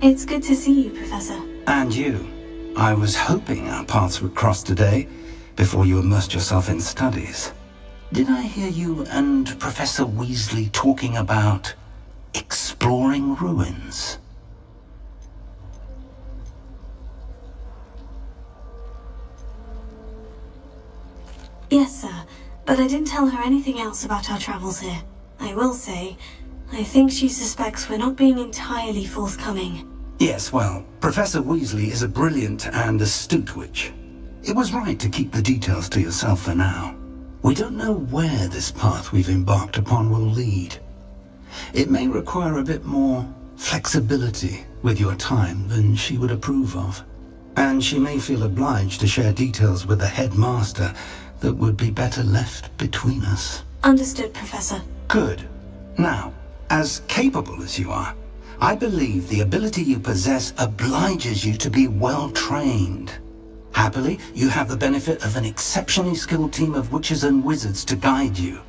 It's good to see you, Professor. And you. I was hoping our paths would cross today, before you immersed yourself in studies. Did I hear you and Professor Weasley talking about exploring ruins? Yes, sir, but I didn't tell her anything else about our travels here. I will say, I think she suspects we're not being entirely forthcoming. Yes, well, Professor Weasley is a brilliant and astute witch. It was right to keep the details to yourself for now. We don't know where this path we've embarked upon will lead. It may require a bit more flexibility with your time than she would approve of. And she may feel obliged to share details with the headmaster that would be better left between us. Understood, Professor. Good. Now, as capable as you are, I believe the ability you possess obliges you to be well trained. Happily, you have the benefit of an exceptionally skilled team of witches and wizards to guide you.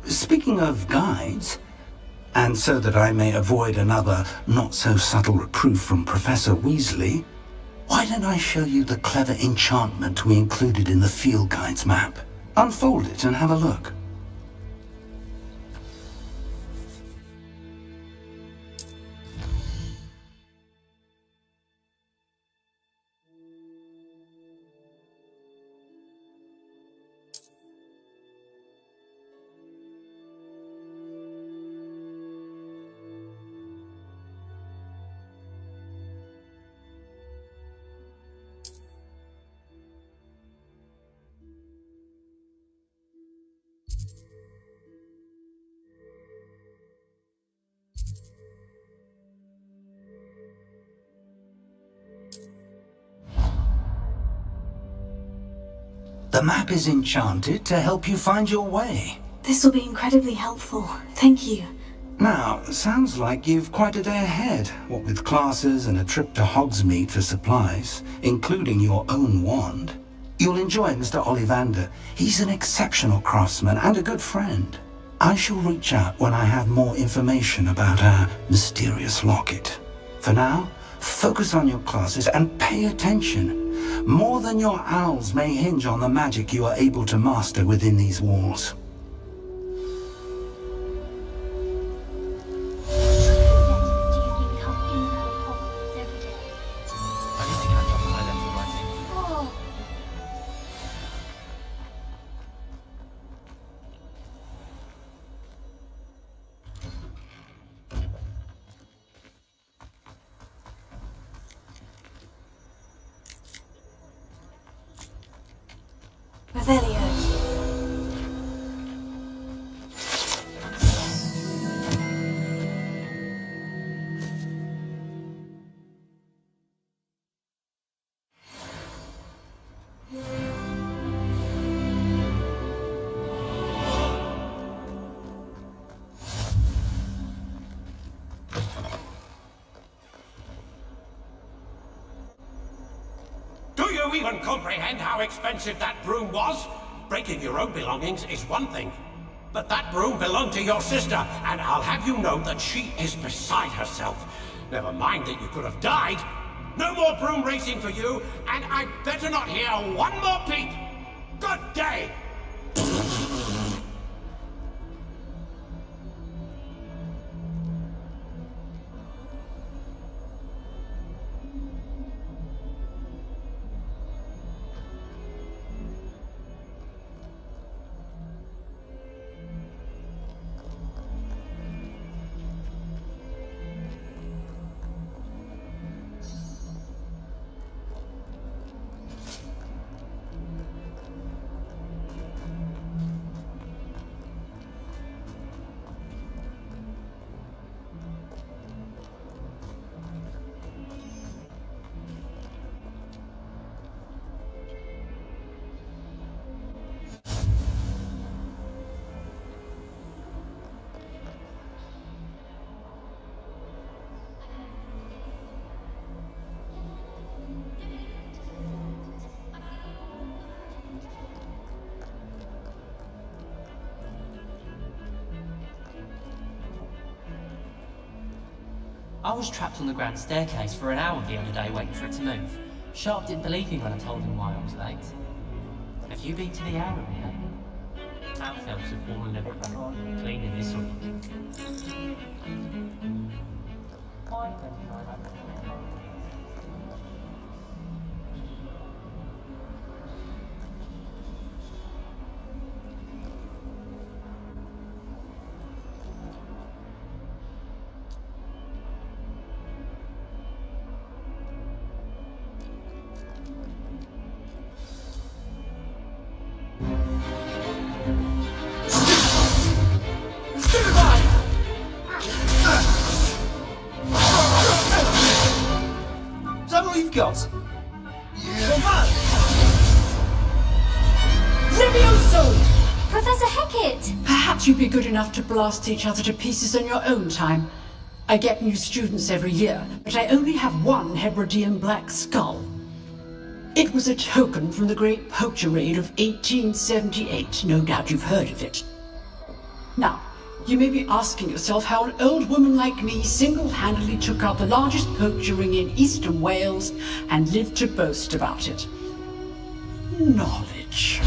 Speaking of guides, and so that I may avoid another not-so-subtle reproof from Professor Weasley, why don't I show you the clever enchantment we included in the field guides map? Unfold it and have a look. The map is enchanted to help you find your way. This will be incredibly helpful. Thank you. Now, sounds like you've quite a day ahead, what with classes and a trip to Hogsmeade for supplies, including your own wand. You'll enjoy Mr. Ollivander. He's an exceptional craftsman and a good friend. I shall reach out when I have more information about our mysterious locket. For now, focus on your classes and pay attention. More than your owls may hinge on the magic you are able to master within these walls. Do you even comprehend how expensive that broom was? Breaking your own belongings is one thing, but that broom belonged to your sister, and I'll have you know that she is beside herself. Never mind that you could have died. No more broom racing for you, and I'd better not hear one more peep. Good day! I was trapped on the grand staircase for an hour the other day waiting for it to move. Sharp didn't believe me when I told him why I was late. Have you been to the Arrow yet? House elves have fallen everywhere, cleaning this week. Got? Yeah. Levioso! Professor Hecat! Perhaps you'd be good enough to blast each other to pieces on your own time. I get new students every year, but I only have one Hebridean black skull. It was a token from the Great Poacher Raid of 1878. No doubt you've heard of it. Now, you may be asking yourself how an old woman like me single-handedly took out the largest poacher ring in eastern Wales and lived to boast about it. Knowledge.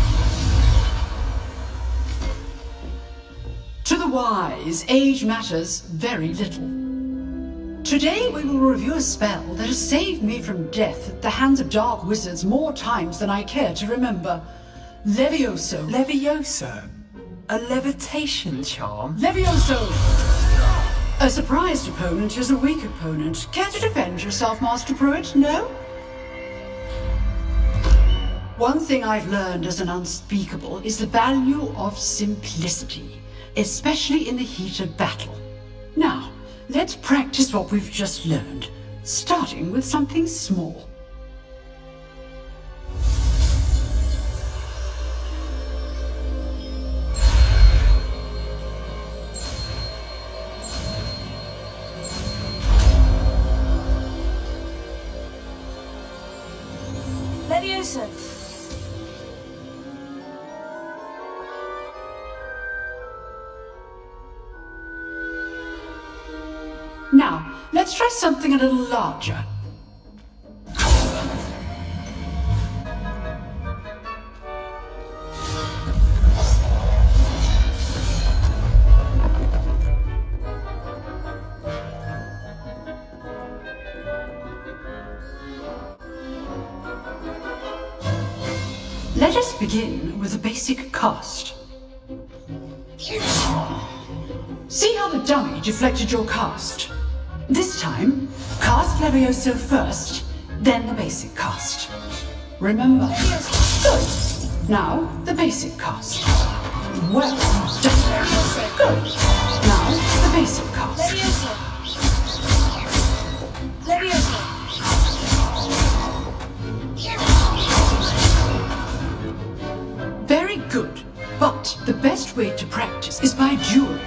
To the wise, age matters very little. Today we will review a spell that has saved me from death at the hands of dark wizards more times than I care to remember. Levioso. Levioso? A levitation charm? Levioso! A surprised opponent is a weak opponent. Care to defend yourself, Master Pruitt? No? One thing I've learned as an unspeakable is the value of simplicity, especially in the heat of battle. Now, let's practice what we've just learned, starting with something small. Leviosa! Now, let's try something a little larger. Let us begin with a basic cast. See how the dummy deflected your cast? This time, cast Levioso first, then the basic cast. Remember? Good. Now, the basic cast. Well done. Good. Now, the basic cast. Leviosa! Leviosa! Very good. But the best way to practice is by dueling.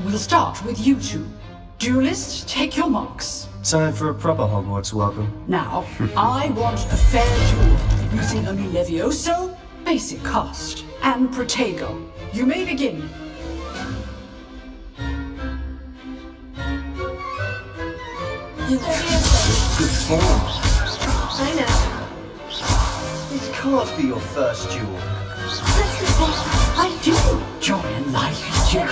We'll start with you two. Duelists, take your marks. Time for a proper Hogwarts welcome. Now, I want a fair duel, using only Levioso, basic cast, and Protego. You may begin. Good form. I know. It can't be your first duel. I do enjoy a lively duel.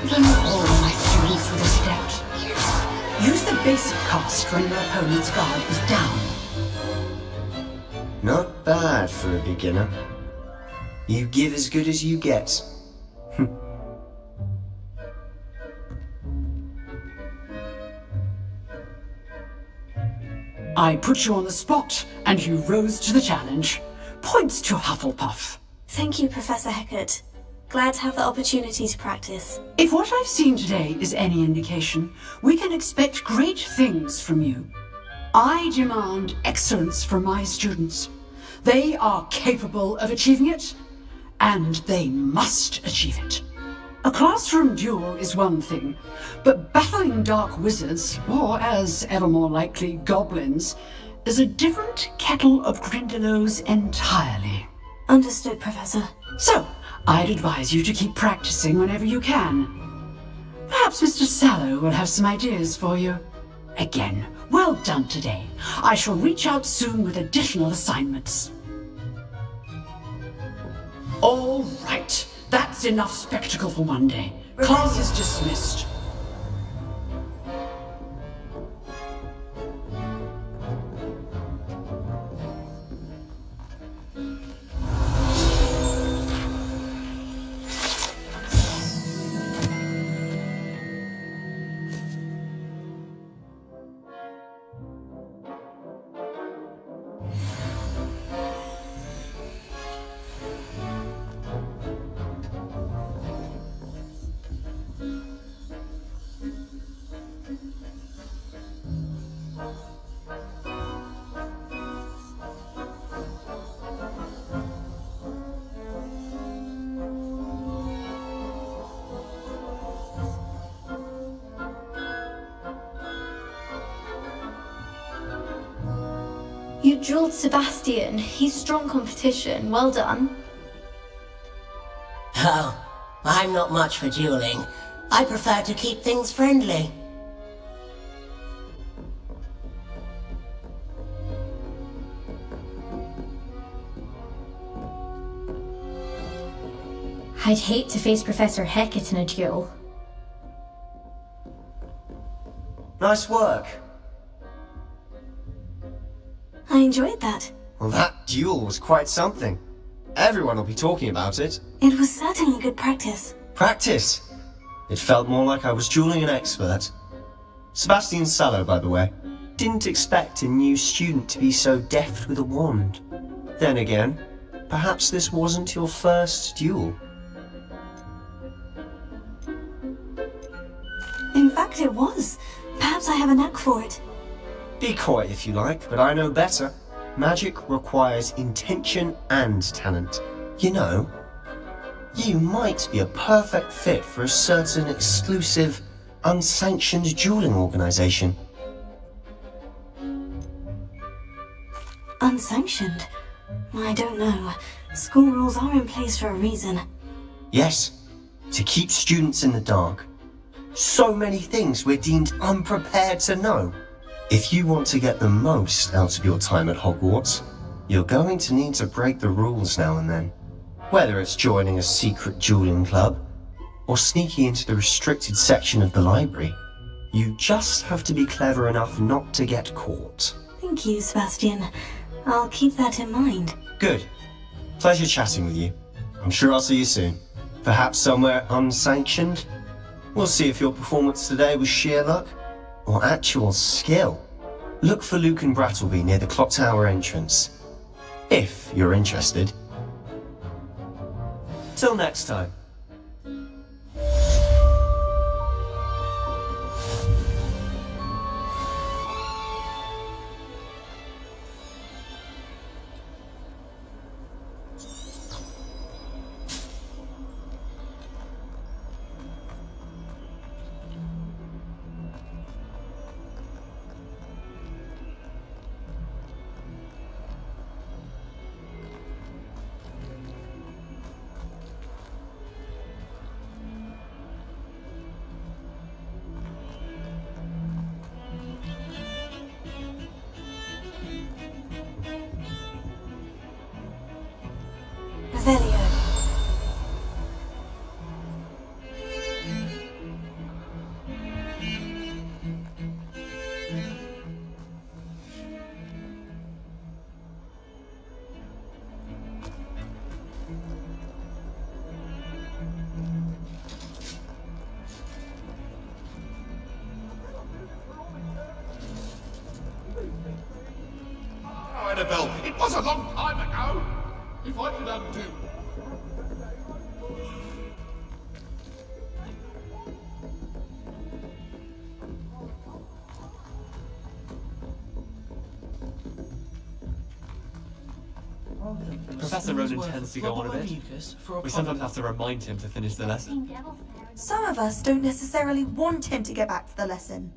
Though all my students would have stepped. Use the basic cast when your opponent's guard is down. Not bad for a beginner. You give as good as you get. I put you on the spot, and you rose to the challenge. Points to Hufflepuff. Thank you, Professor Hecat. Glad to have the opportunity to practice. If what I've seen today is any indication, we can expect great things from you. I demand excellence from my students. They are capable of achieving it, and they must achieve it. A classroom duel is one thing, but battling dark wizards, or as ever more likely, goblins, is a different kettle of Grindylows entirely. Understood, Professor. So, I'd advise you to keep practicing whenever you can. Perhaps Mr. Sallow will have some ideas for you. Again, well done today. I shall reach out soon with additional assignments. All right, that's enough spectacle for one day. Class is dismissed. You drilled Sebastian. He's strong competition. Well done. Oh, I'm not much for dueling. I prefer to keep things friendly. I'd hate to face Professor Hecat in a duel. Nice work. I enjoyed that. Well, that duel was quite something. Everyone will be talking about it. It was certainly good practice. Practice? It felt more like I was dueling an expert. Sebastian Sallow, by the way. Didn't expect a new student to be so deft with a wand. Then again, perhaps this wasn't your first duel. In fact, it was. Perhaps I have a knack for it. Be coy if you like, but I know better. Magic requires intention and talent. You know, you might be a perfect fit for a certain exclusive, unsanctioned dueling organization. Unsanctioned? I don't know. School rules are in place for a reason. Yes, to keep students in the dark. So many things we're deemed unprepared to know. If you want to get the most out of your time at Hogwarts, you're going to need to break the rules now and then. Whether it's joining a secret dueling club, or sneaking into the restricted section of the library, you just have to be clever enough not to get caught. Thank you, Sebastian. I'll keep that in mind. Good. Pleasure chatting with you. I'm sure I'll see you soon. Perhaps somewhere unsanctioned? We'll see if your performance today was sheer luck or actual skill. Look for Luke and Brattleby near the clock tower entrance, if you're interested. Till next time. Revelio. Oh, Annabelle, it was a long time ago. If I could undo... Professor Ronan tends to go on a bit. We sometimes have to remind him to finish the lesson. Some of us don't necessarily want him to get back to the lesson.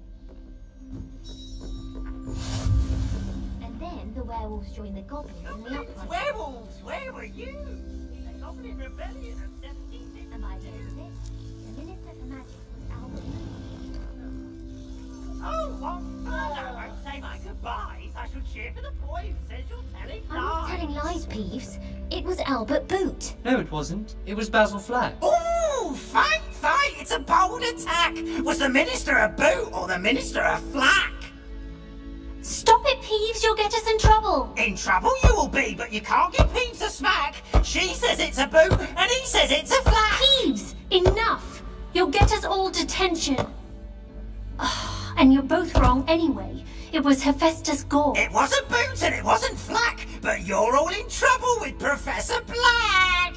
And then the werewolves joined the goblins in the uprising. Werewolves, where were you? The Goblin Rebellion of 1760. And by the end of it, the Minister for Magic was Albert. Oh, well, I won't say my goodbyes. I shall cheer for the boy who says you're telling I'm not lies. telling lies, Peeves. It was Albert Boot. No, it wasn't. It was Basil Flack. Ooh, fight! It's a bold attack. Was the Minister a boot or the Minister a flack? Stop it, Peeves. You'll get us in trouble. In trouble you will be, but you can't give Peeves a smack. She says it's a boot and he says it's a flack. Peeves, enough. You'll get us all detention. And you're both wrong anyway. It was Hephaestus Gore. It wasn't boot and it wasn't flack, but you're all in trouble with Professor Black.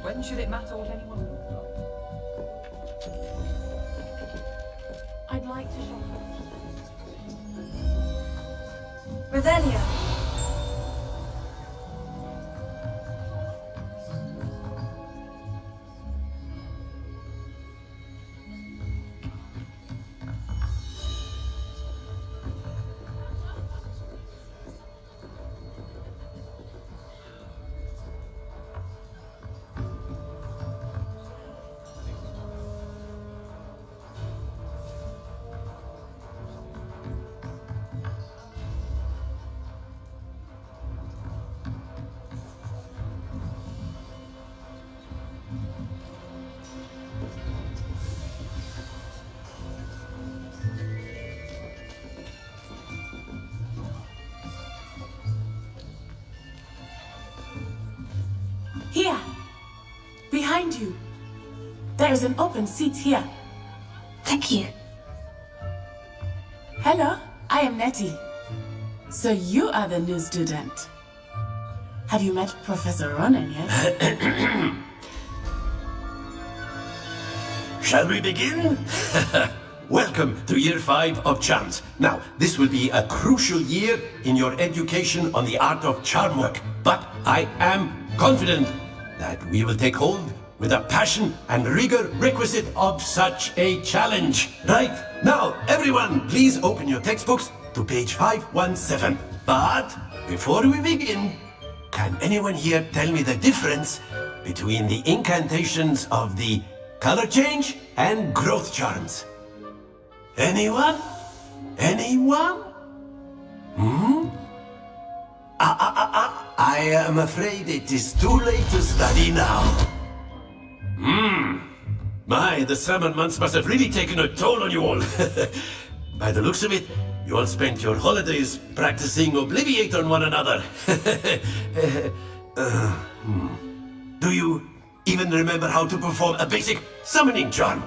When should it matter what anyone... I'd like to shop. Revelio. Here! Behind you! There is an open seat here. Thank you. Hello, I am Nettie. So you are the new student. Have you met Professor Ronan yet? Shall we begin? Welcome to Year 5 of Charms. Now, this will be a crucial year in your education on the art of charm work. But I am confident that we will take hold with the passion and rigor requisite of such a challenge. Right, now everyone, please open your textbooks to page 517. But before we begin, can anyone here tell me the difference between the incantations of the color change and growth charms? Anyone? Anyone? I am afraid it is too late to study now. My, the summer months must have really taken a toll on you all. By the looks of it, you all spent your holidays practicing Obliviate on one another. Do you even remember how to perform a basic summoning charm?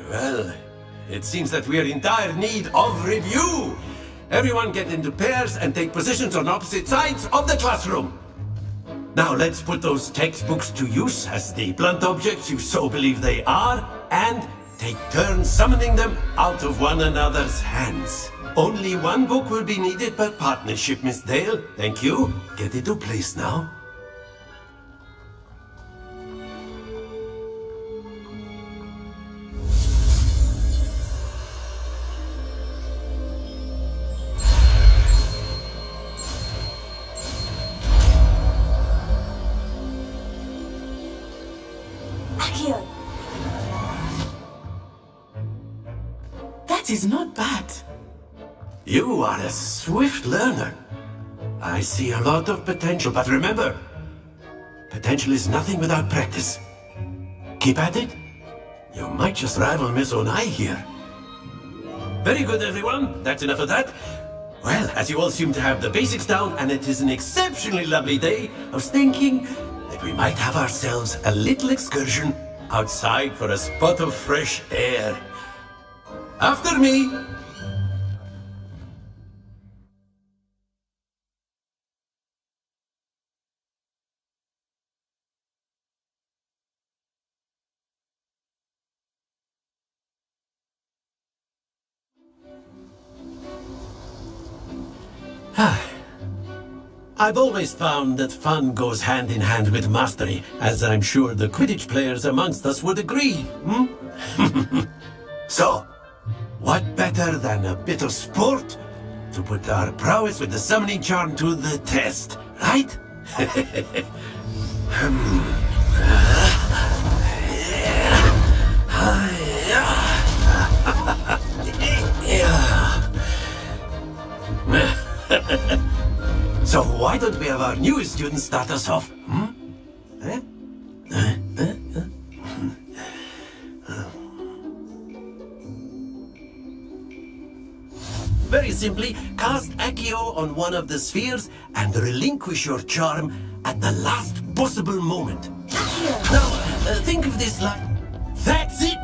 Well, it seems that we are in dire need of review. Everyone get into pairs and take positions on opposite sides of the classroom. Now let's put those textbooks to use as the blunt objects you so believe they are, and take turns summoning them out of one another's hands. Only one book will be needed per partnership, Miss Dale. Thank you. Get into place now. That is not bad. You are a swift learner. I see a lot of potential, but remember, potential is nothing without practice. Keep at it. You might just rival Miss Onai here. Very good, everyone. That's enough of that. Well, as you all seem to have the basics down, and it is an exceptionally lovely day, I was thinking that we might have ourselves a little excursion outside for a spot of fresh air. After me! I've always found that fun goes hand in hand with mastery, as I'm sure the Quidditch players amongst us would agree. So, what better than a bit of sport to put our prowess with the summoning charm to the test, right? So why don't we have our newest student start us off? Very simply, cast Accio on one of the spheres and relinquish your charm at the last possible moment. Now, think of this like... That's it!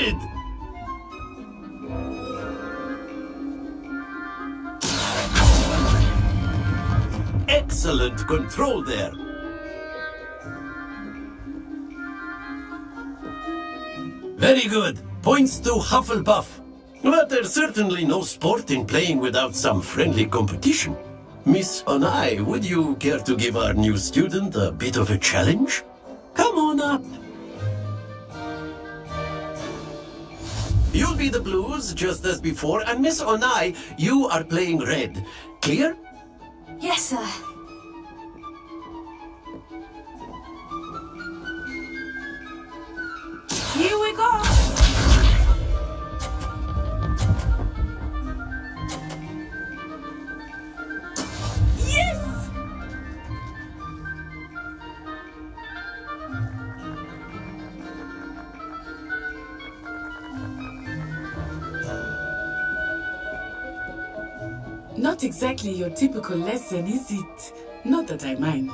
Good! Excellent control there. Very good. Points to Hufflepuff. But there's certainly no sport in playing without some friendly competition. Miss Onai, would you care to give our new student a bit of a challenge? Come on up. You'll be the blues, just as before, and Miss Onai, you are playing red. Clear? Yes, sir. Here we go! Yes! Not exactly your typical lesson, is it? Not that I mind.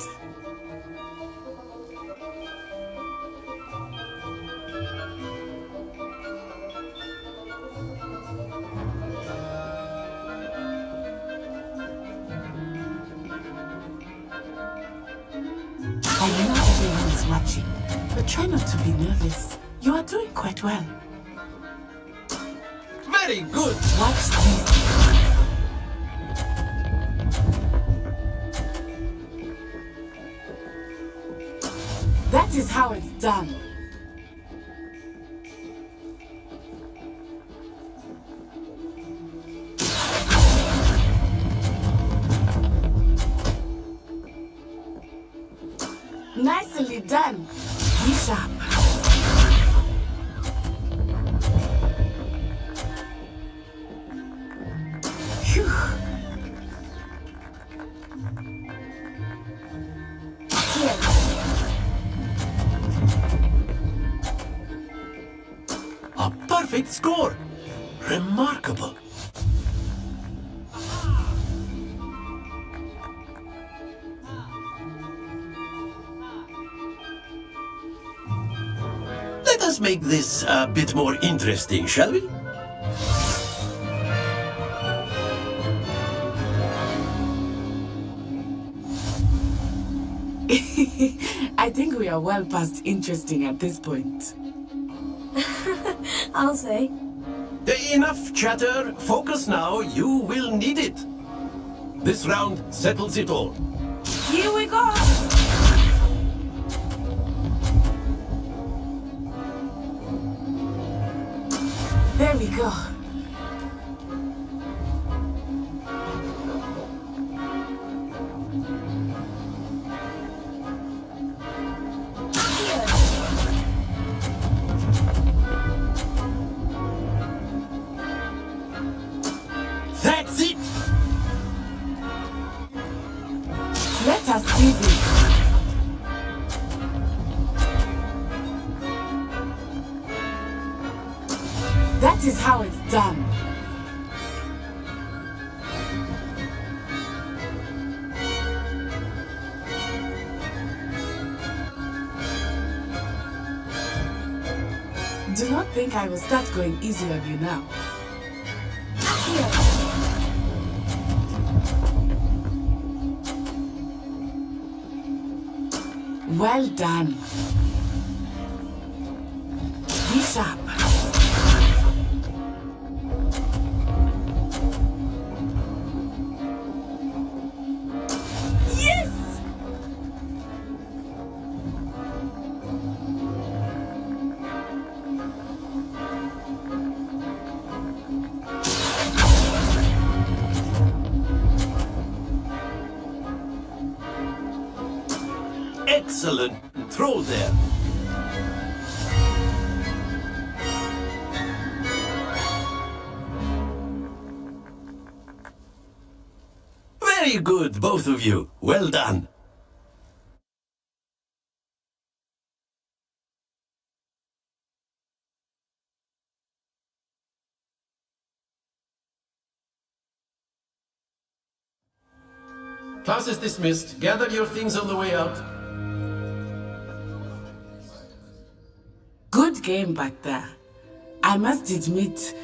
I know everyone is watching, but try not to be nervous. You are doing quite well. Very good! Watch this. That is how it's done. Nicely done. Be sharp. Phew. Here. A perfect score! Remarkable! Let us make this a bit more interesting, shall we? I think we are well past interesting at this point. I'll say. Enough chatter. Focus now. You will need it. This round settles it all. Here we go! There we go. That's it! Let us see this. That is how it's done. Do not think I will start going easy on you now. Well done. Be sharp. Yes! Excellent throw there. Very good, both of you. Well done. Class is dismissed. Gather your things on the way out. Good game back there. I must admit,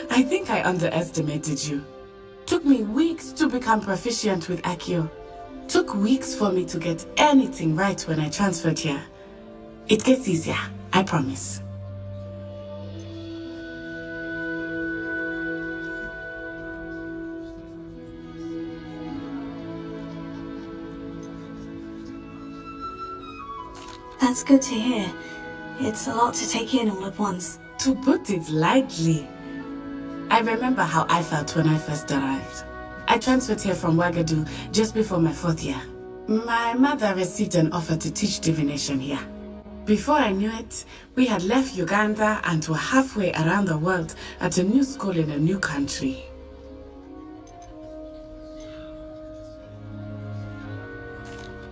I think I underestimated you. Took me weeks to become proficient with Accio. Took weeks for me to get anything right when I transferred here. It gets easier, I promise. That's good to hear. It's a lot to take in all at once. To put it lightly, I remember how I felt when I first arrived. I transferred here from Ouagadougou just before my 4th year. My mother received an offer to teach divination here. Before I knew it, we had left Uganda and were halfway around the world at a new school in a new country.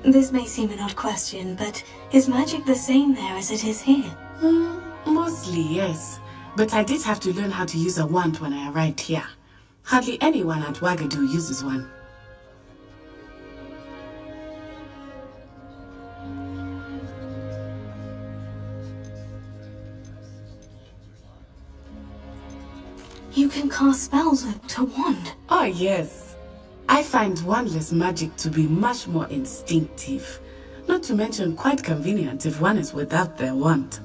This may seem an odd question, but is magic the same there as it is here? Mostly, yes. But I did have to learn how to use a wand when I arrived here. Hardly anyone at Ouagadougou uses one. You can cast spells with a wand? Oh, yes. I find wandless magic to be much more instinctive. Not to mention quite convenient if one is without their wand.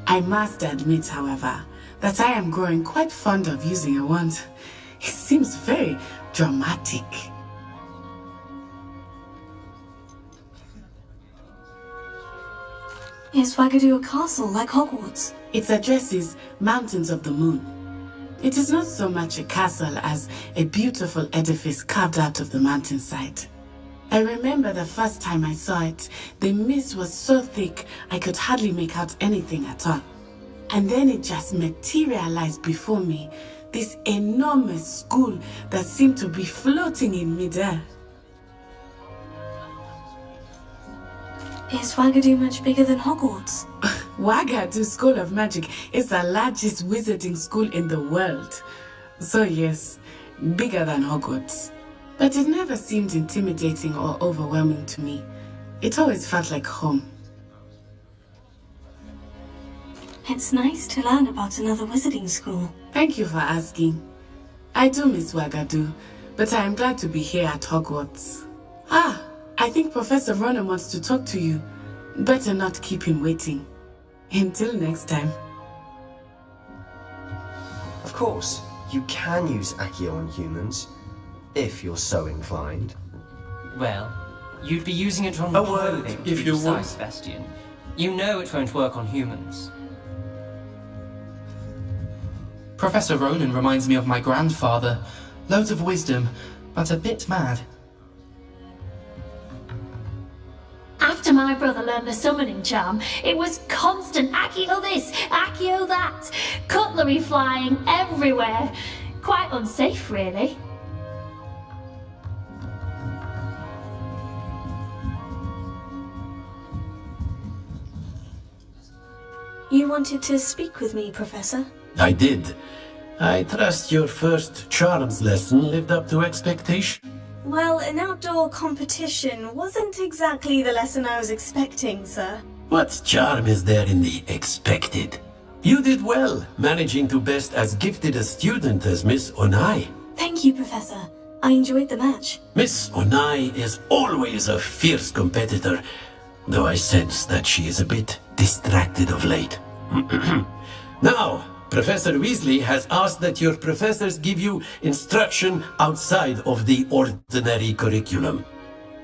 I must admit, however, that I am growing quite fond of using a wand. It seems very dramatic. Is Ouagadougou a castle like Hogwarts? Its address is Mountains of the Moon. It is not so much a castle as a beautiful edifice carved out of the mountainside. I remember the first time I saw it, the mist was so thick I could hardly make out anything at all. And then it just materialized before me, this enormous school that seemed to be floating in midair. Is Ouagadougou much bigger than Hogwarts? Ouagadougou School of Magic is the largest wizarding school in the world. So yes, bigger than Hogwarts. But it never seemed intimidating or overwhelming to me. It always felt like home. It's nice to learn about another wizarding school. Thank you for asking. I do miss Ouagadougou, but I am glad to be here at Hogwarts. Ah, I think Professor Ronan wants to talk to you. Better not keep him waiting. Until next time. Of course, you can use Accio on humans, if you're so inclined. Well, you'd be using it on clothing, if you would. Sebastian. You know it won't work on humans. Professor Ronan reminds me of my grandfather. Loads of wisdom, but a bit mad. After my brother learned the summoning charm, it was constant Accio this, Accio that, cutlery flying everywhere. Quite unsafe, really. You wanted to speak with me, Professor? I did. I trust your first charms lesson lived up to expectation. Well, an outdoor competition wasn't exactly the lesson I was expecting, sir. What charm is there in the expected? You did well, managing to best as gifted a student as Miss Onai. Thank you, Professor. I enjoyed the match. Miss Onai is always a fierce competitor, though I sense that she is a bit distracted of late. Now, Professor Weasley has asked that your professors give you instruction outside of the ordinary curriculum.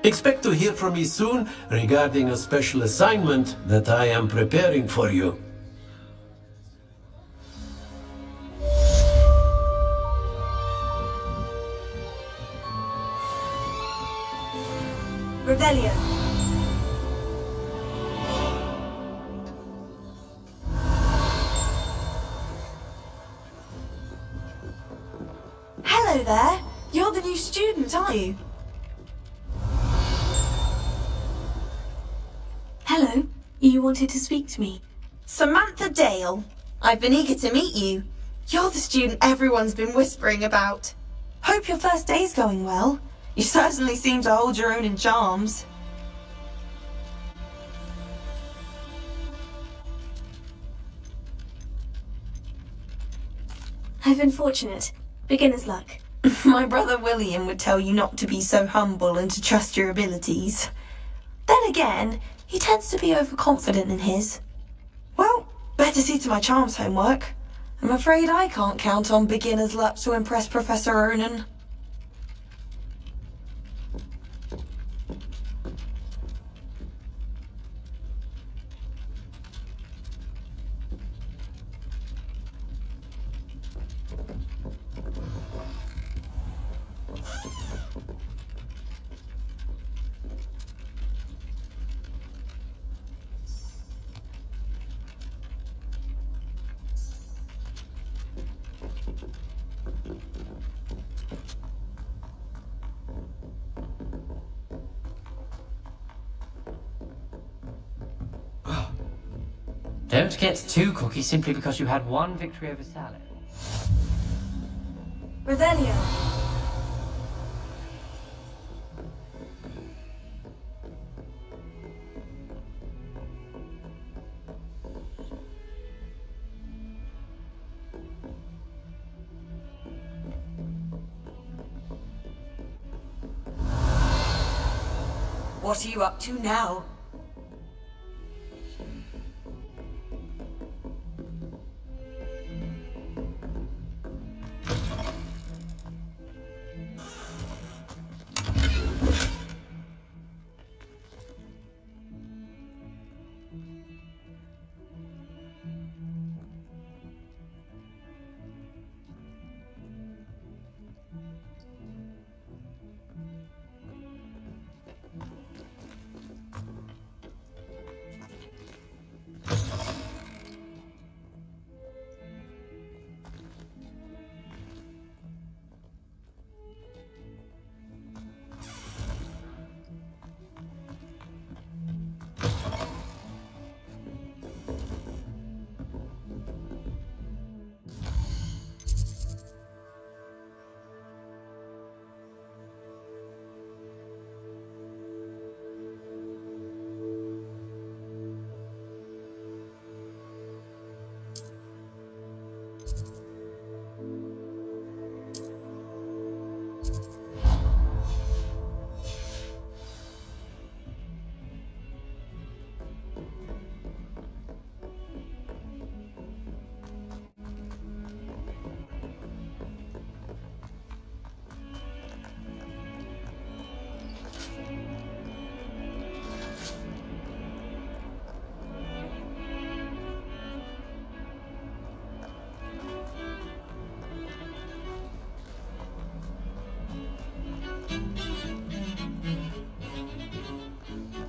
Expect to hear from me soon regarding a special assignment that I am preparing for you. Revelio. Hello there. You're the new student, aren't you? Hello. You wanted to speak to me. Samantha Dale. I've been eager to meet you. You're the student everyone's been whispering about. Hope your first day's going well. You certainly seem to hold your own in charms. I've been fortunate. Beginner's luck. My brother William would tell you not to be so humble and to trust your abilities. Then again, he tends to be overconfident in his. Well, better see to my charms homework. I'm afraid I can't count on beginner's luck to impress Professor Ronan. Don't get too cocky simply because you had one victory over Salad. Revelio. What are you up to now?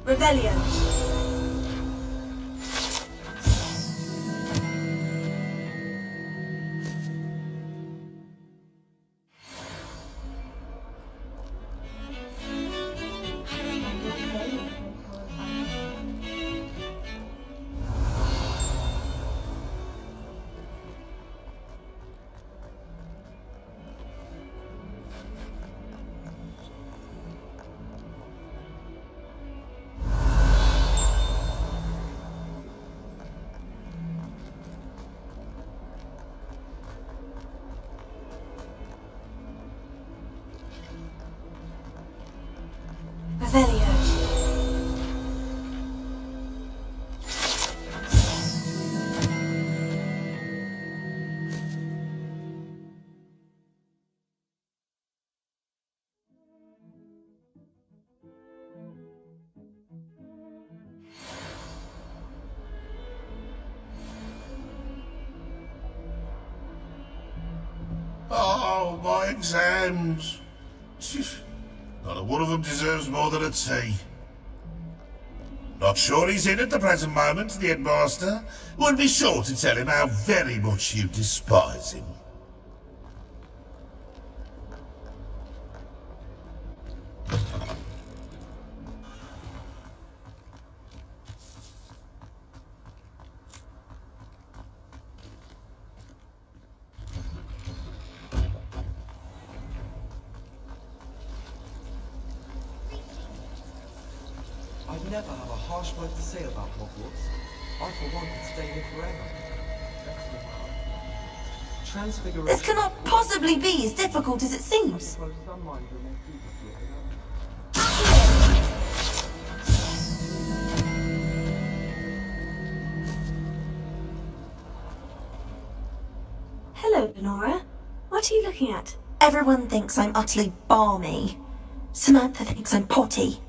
Revelio. Revelio. Oh, my exams. Not a one of them deserves more than a tea. Not sure he's in at the present moment, the headmaster. Would be sure to tell him how very much you despise him. I'd never have a harsh word to say about Hogwarts. I, for one, could stay here forever. This cannot possibly be as difficult as it seems. Hello, Lenora. What are you looking at? Everyone thinks I'm utterly balmy. Samantha thinks I'm potty.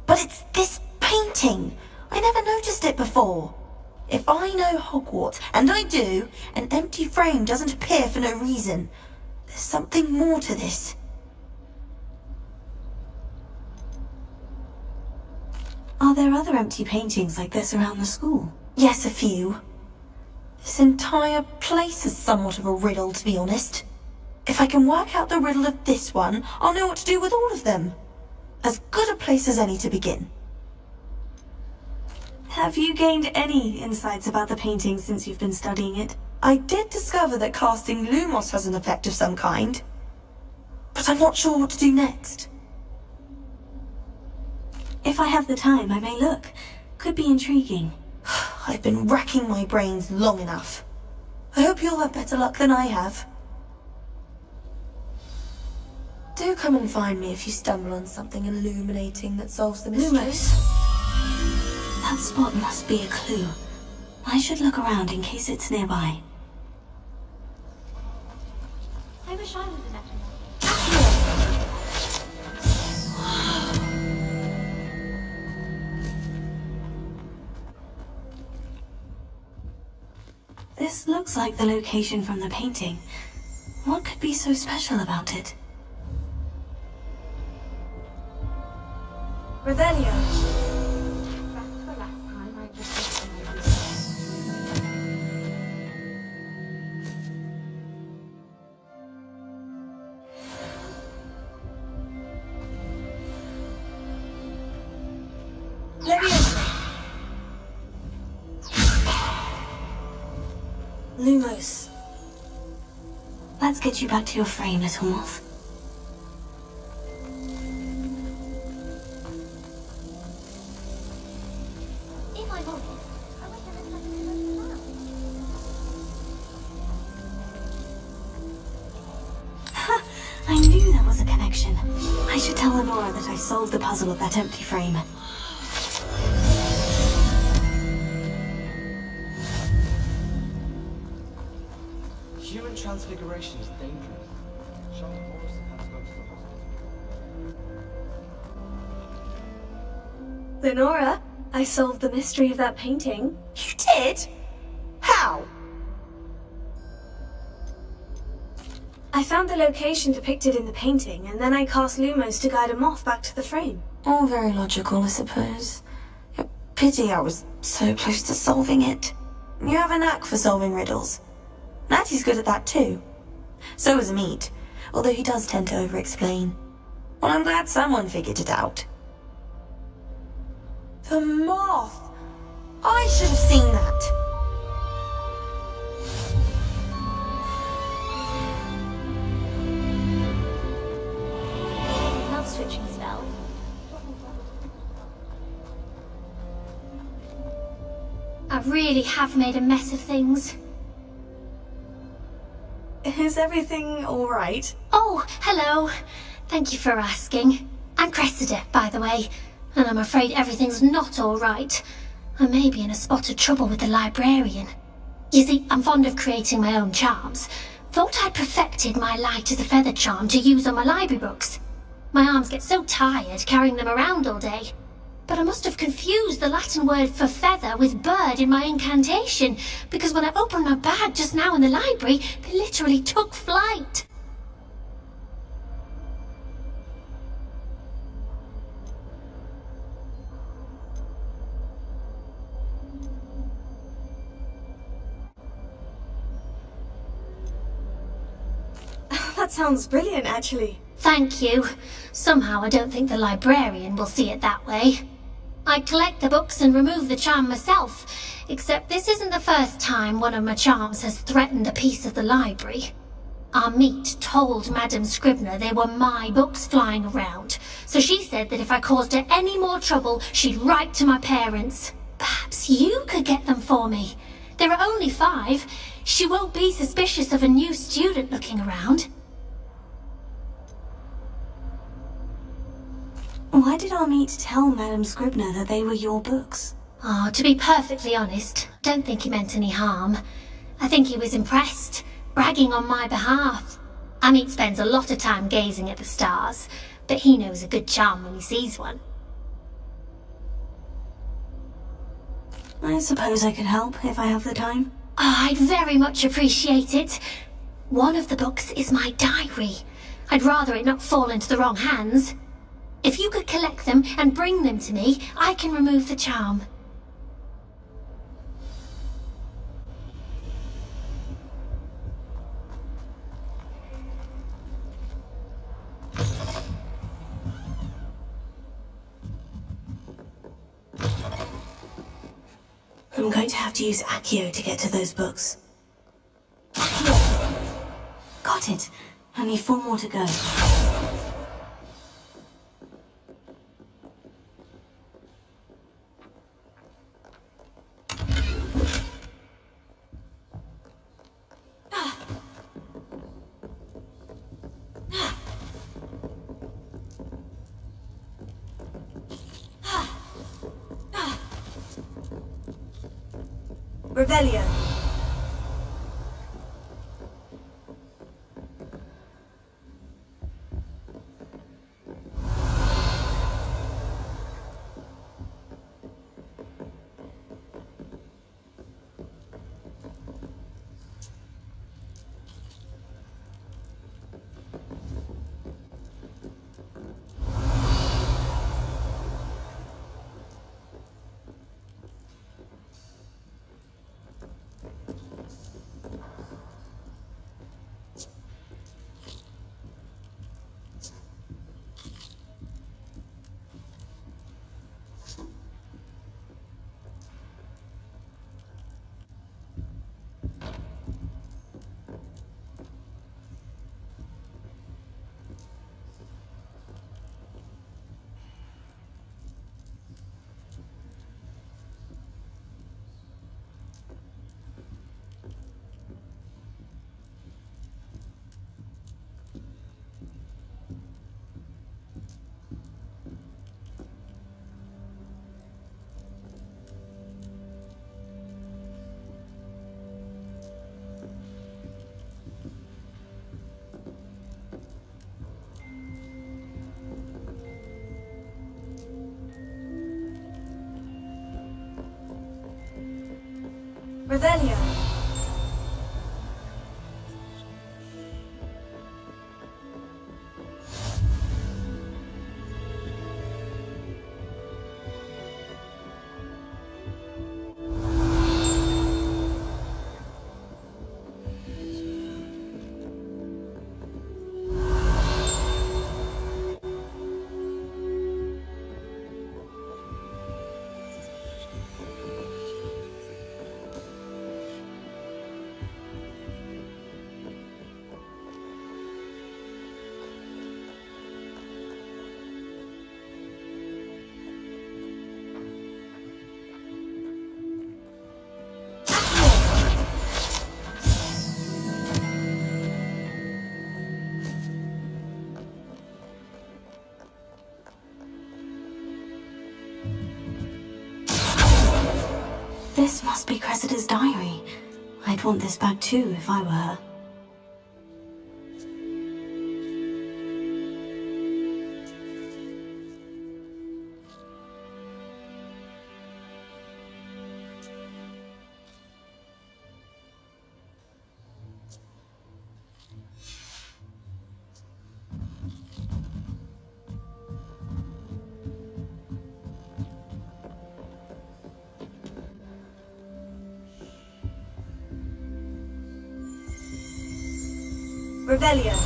But it's this painting. I never noticed it before. If I know Hogwarts, and I do, an empty frame doesn't appear for no reason. There's something more to this. Are there other empty paintings like this around the school? Yes, a few. This entire place is somewhat of a riddle, to be honest. If I can work out the riddle of this one, I'll know what to do with all of them. As good a place as any to begin. Have you gained any insights about the painting since you've been studying it? I did discover that casting Lumos has an effect of some kind. But I'm not sure what to do next. If I have the time, I may look. Could be intriguing. I've been racking my brains long enough. I hope you'll have better luck than I have. Do come and find me if you stumble on something illuminating that solves the mystery. Lumos. That spot must be a clue. I should look around in case it's nearby. I wish I was an actor. This looks like the location from the painting. What could be so special about it? Revelio. Lumos. Let's get you back to your frame, little moth. If I'm honest, I wish I had something to look Ha! I knew there was a connection. I should tell Lenora that I solved the puzzle of that empty frame. Human transfiguration is dangerous. Charlotte Morrison had to go to the hospital. Lenora, I solved the mystery of that painting. You did? How? I found the location depicted in the painting, and then I cast Lumos to guide a moth back to the frame. All very logical, I suppose. Pity I was so close to solving it. You have a knack for solving riddles. Natty's good at that too. So is Meat, although he does tend to over-explain. Well, I'm glad someone figured it out. The moth! I should have seen that. Health switching spell. I really have made a mess of things. Is everything all right? Oh, hello. Thank you for asking. I'm Cressida, by the way, and I'm afraid everything's not all right. I may be in a spot of trouble with the librarian. You see, I'm fond of creating my own charms. Thought I'd perfected my light as a feather charm to use on my library books. My arms get so tired carrying them around all day. But I must have confused the Latin word for feather with bird in my incantation, because when I opened my bag just now in the library, they literally took flight. That sounds brilliant, actually. Thank you. Somehow I don't think the librarian will see it that way. I collect the books and remove the charm myself, except this isn't the first time one of my charms has threatened a piece of the library. Our Meat told Madame Scribner they were my books flying around, so she said that if I caused her any more trouble, she'd write to my parents. Perhaps you could get them for me. There are only 5. She won't be suspicious of a new student looking around. Why did our meet tell Madame Scribner that they were your books? Oh, to be perfectly honest, I don't think he meant any harm. I think he was impressed, bragging on my behalf. Amit spends a lot of time gazing at the stars, but he knows a good charm when he sees one. I suppose I could help if I have the time. Oh, I'd very much appreciate it. One of the books is my diary. I'd rather it not fall into the wrong hands. If you could collect them and bring them to me, I can remove the charm. I'm going to have to use Accio to get to those books. Got it. Only 4 more to go. Rebellion. Rebellion. This must be Cressida's diary. I'd want this back too if I were her. Rebellion.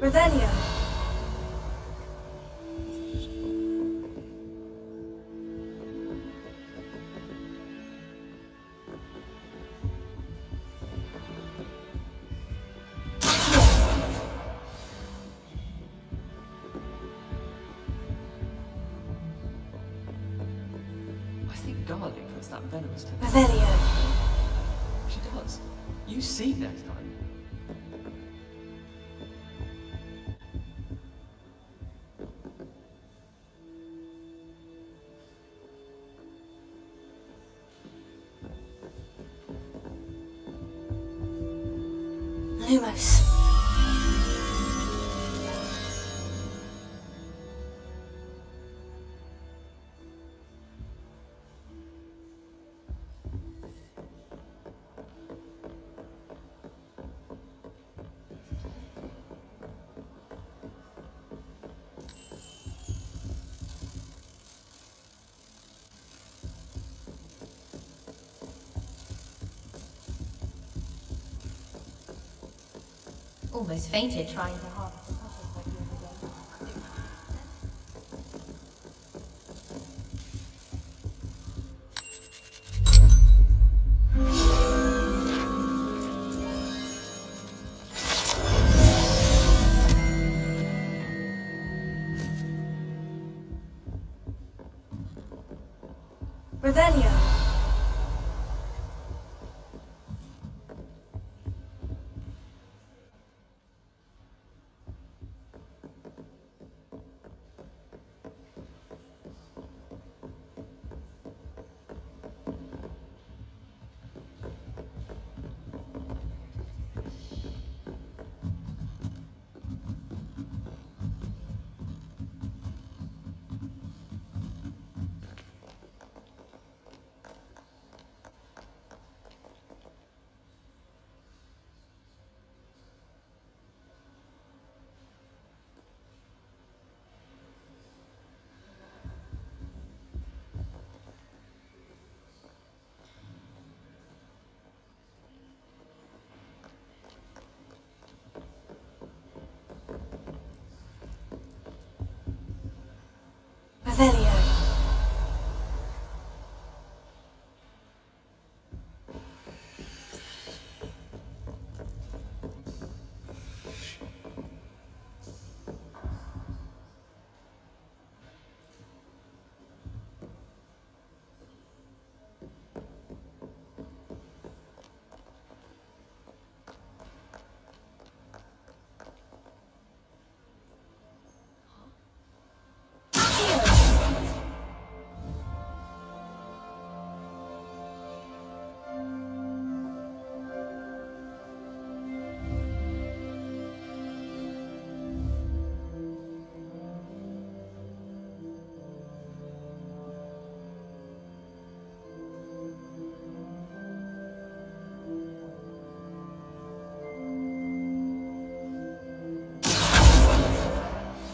Revelio. I think garlic puts that venomous taste. Revelio. She does. You see next time. Lumos. Almost fainted trying to harvest the puzzles like the other day. Revelio. Revelio.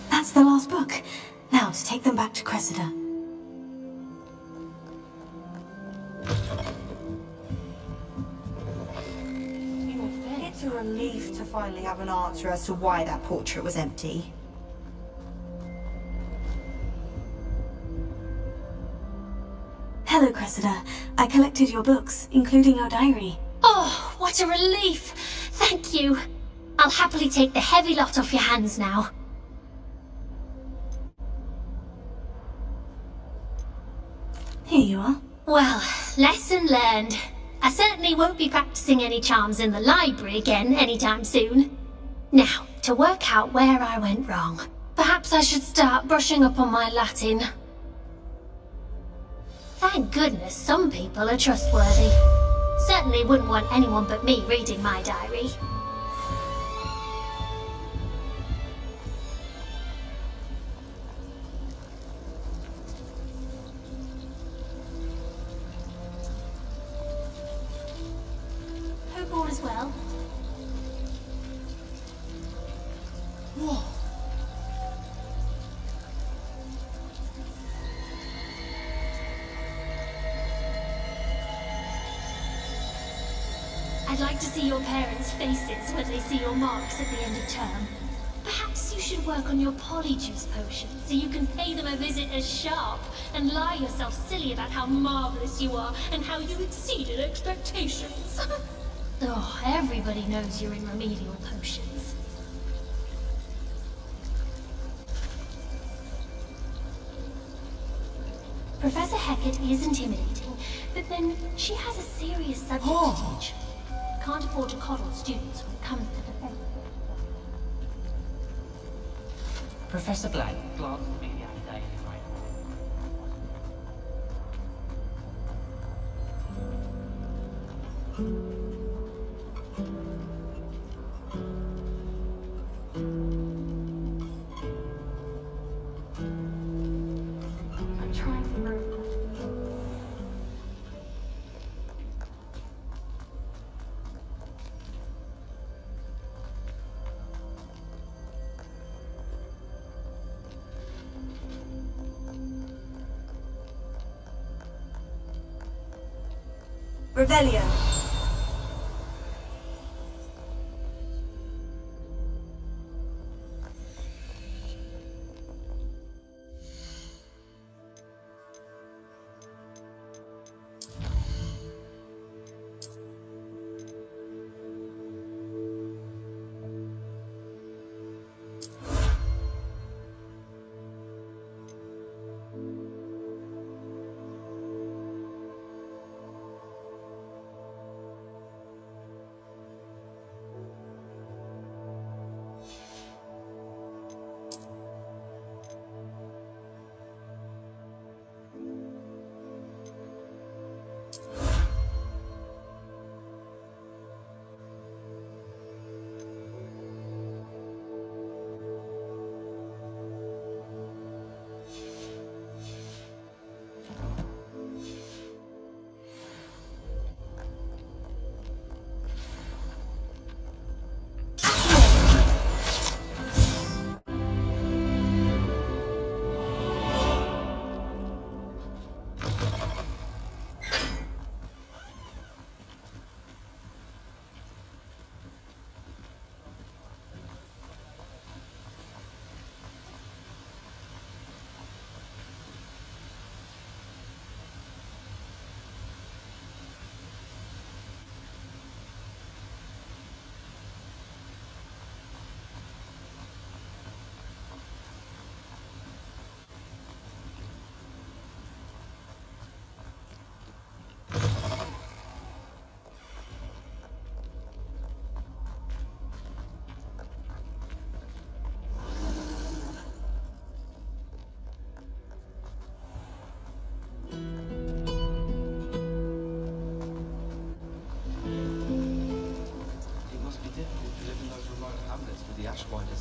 That's the last book. Now to take them back to Cressida. It's a relief to finally have an answer as to why that portrait was empty. Hello, Cressida. I collected your books, including your diary. Oh, what a relief! Thank you. I'll happily take the heavy lot off your hands now. Here you are. Well, lesson learned. I certainly won't be practicing any charms in the library again anytime soon. Now, to work out where I went wrong. Perhaps I should start brushing up on my Latin. Thank goodness some people are trustworthy. Certainly wouldn't want anyone but me reading my diary. Hope all is well. Whoa. I'd like to see your parents' faces when they see your marks at the end of term. Perhaps Perhaps you should work on your polyjuice potion so you can pay them a visit as sharp and lie yourself silly about how marvelous you are and how you exceeded expectations. Oh, everybody knows you're in remedial potions. Professor Hecat is intimidating, but then she has a serious subject to teach. Can't afford to coddle students when it comes to defense. Professor Black glanced at me the other day and is right. I'm trying to remember. Revelio.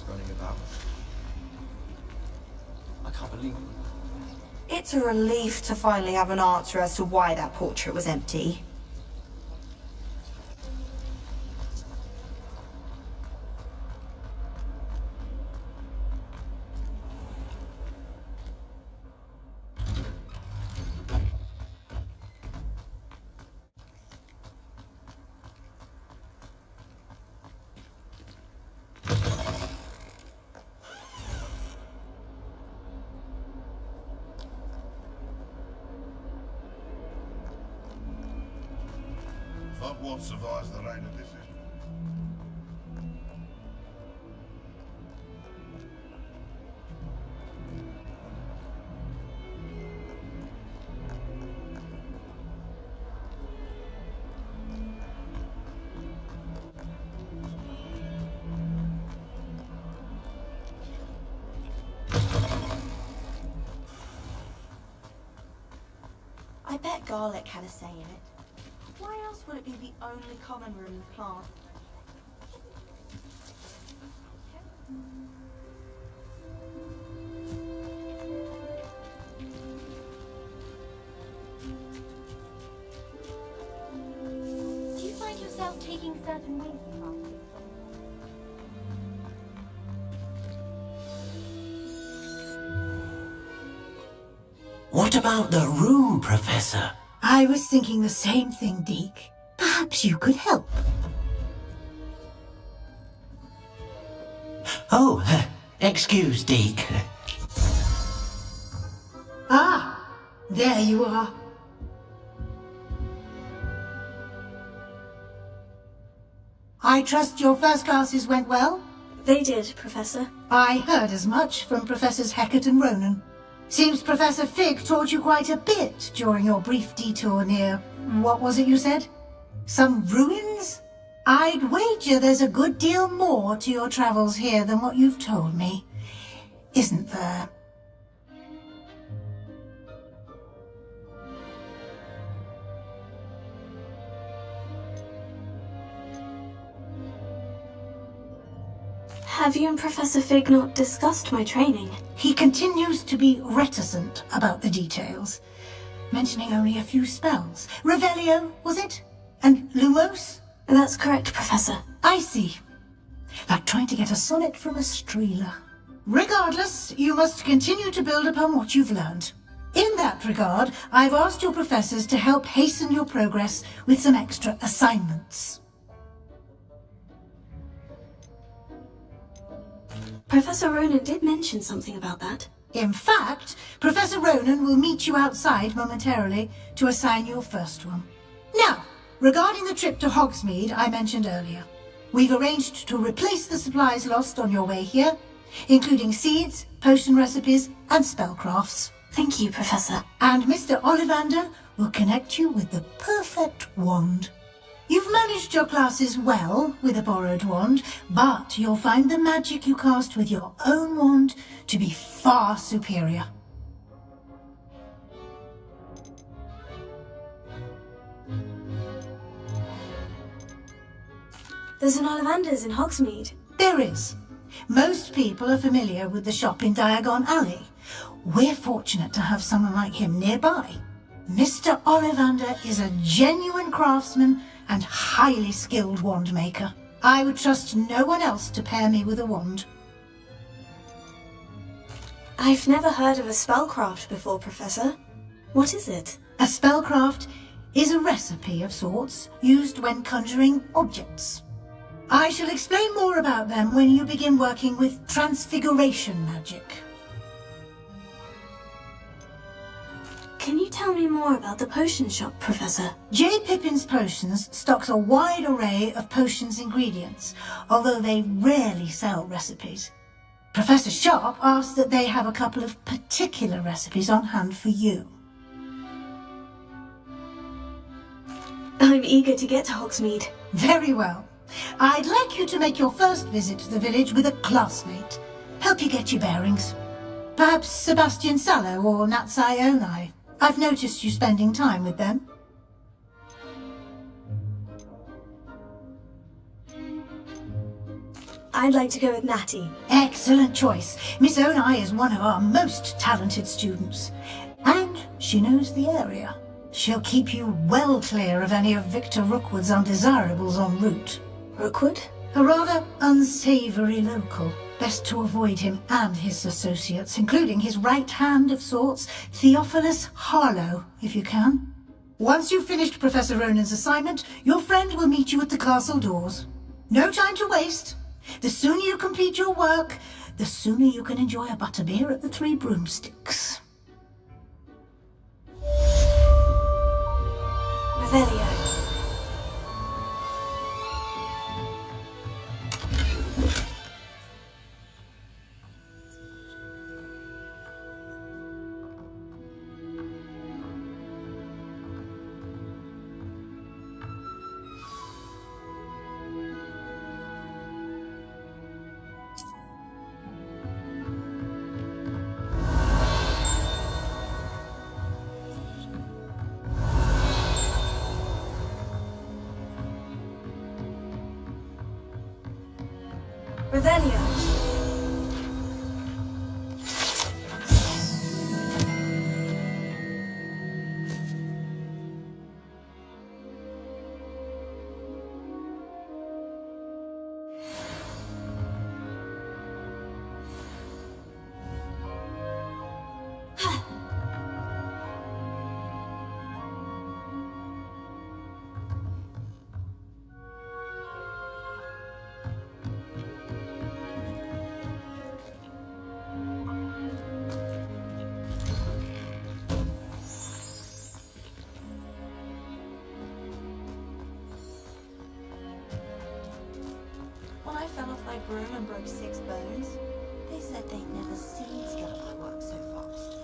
Running about. I can't believe it. It's a relief to finally have an answer as to why that portrait was empty. Hogwarts survives the reign of decision. I bet garlic had a say in it. Why else would it be the only common room with plants? Do you find yourself taking certain ways in classes? What about the room, Professor? I was thinking the same thing, Deke. Perhaps you could help. Oh, Excuse, Deke. Ah, there you are. I trust your first classes went well? They did, Professor. I heard as much from Professors Hecat and Ronan. Seems Professor Fig taught you quite a bit during your brief detour near... what was it you said? Some ruins? I'd wager there's a good deal more to your travels here than what you've told me. Isn't there? Have you and Professor Fig not discussed my training? He continues to be reticent about the details, mentioning only a few spells. Revelio, was it? And Lumos? That's correct, Professor. I see. Like trying to get a sonnet from a streeler. Regardless, you must continue to build upon what you've learned. In that regard, I've asked your professors to help hasten your progress with some extra assignments. Professor Ronan did mention something about that. In fact, Professor Ronan will meet you outside momentarily to assign your first one. Now, regarding the trip to Hogsmeade I mentioned earlier, we've arranged to replace the supplies lost on your way here, including seeds, potion recipes, and spellcrafts. Thank you, Professor. And Mr. Ollivander will connect you with the perfect wand. You've managed your classes well with a borrowed wand, but you'll find the magic you cast with your own wand to be far superior. There's an Ollivander's in Hogsmeade. There is. Most people are familiar with the shop in Diagon Alley. We're fortunate to have someone like him nearby. Mr. Ollivander is a genuine craftsman and highly skilled wand maker. I would trust no one else to pair me with a wand. I've never heard of a spellcraft before, Professor. What is it? A spellcraft is a recipe of sorts used when conjuring objects. I shall explain more about them when you begin working with transfiguration magic. Can you tell me more about the potion shop, Professor? J. Pippin's Potions stocks a wide array of potions ingredients, although they rarely sell recipes. Professor Sharp asked that they have a couple of particular recipes on hand for you. I'm eager to get to Hogsmeade. Very well. I'd like you to make your first visit to the village with a classmate. Help you get your bearings. Perhaps Sebastian Sallow or Natsai Onai. I've noticed you spending time with them. I'd like to go with Natty. Excellent choice. Miss Onai is one of our most talented students. And she knows the area. She'll keep you well clear of any of Victor Rookwood's undesirables en route. Rookwood? A rather unsavoury local. Best to avoid him and his associates, including his right hand of sorts, Theophilus Harlow, if you can. Once you've finished Professor Ronan's assignment, your friend will meet you at the castle doors. No time to waste. The sooner you complete your work, the sooner you can enjoy a butterbeer at the Three Broomsticks. Revelio. my broom and broke 6 bones. They said they'd never seen skeleton work so fast.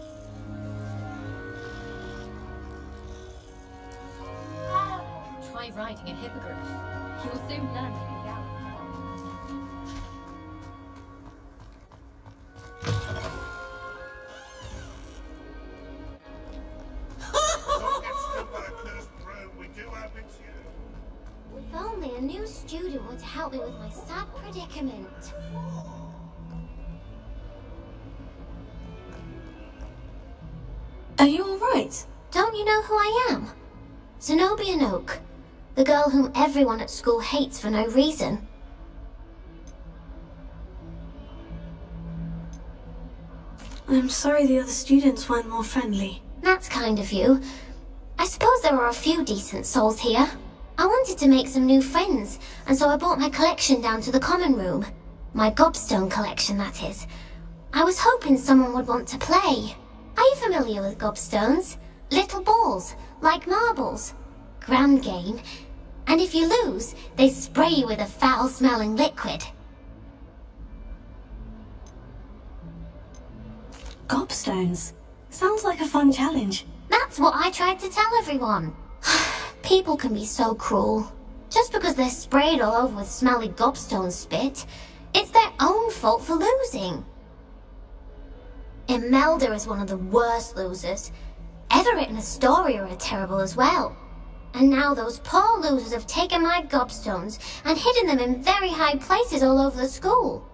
Try writing a hippogriff. You'll soon learn to be gallant. If only a new student would help me with my sad predicament. Are you alright? Don't you know who I am? Zenobia Noak, the girl whom everyone at school hates for no reason. I'm sorry the other students weren't more friendly. That's kind of you. I suppose there are a few decent souls here. I wanted to make some new friends, and so I brought my collection down to the common room. My gobstone collection, that is. I was hoping someone would want to play. Are you familiar with gobstones? Little balls, like marbles. Grand game. And if you lose, they spray you with a foul-smelling liquid. Gobstones? Sounds like a fun challenge. That's what I tried to tell everyone. People can be so cruel. Just because they're sprayed all over with smelly gobstone spit, it's their own fault for losing. Imelda is one of the worst losers. Everett and Astoria are terrible as well. And now those poor losers have taken my gobstones and hidden them in very high places all over the school.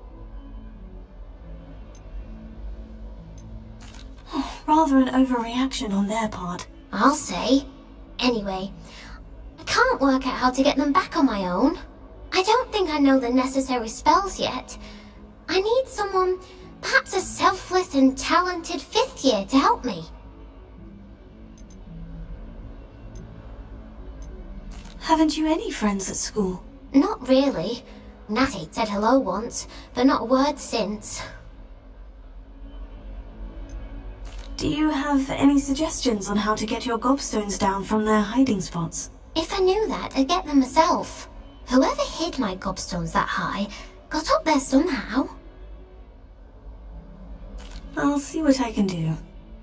Rather an overreaction on their part. I'll say. Anyway, I can't work out how to get them back on my own. I don't think I know the necessary spells yet. I need someone, perhaps a selfless and talented 5th year to help me. Haven't you any friends at school? Not really. Natty said hello once, but not a word since. Do you have any suggestions on how to get your gobstones down from their hiding spots? If I knew that, I'd get them myself. Whoever hid my gobstones that high got up there somehow. I'll see what I can do.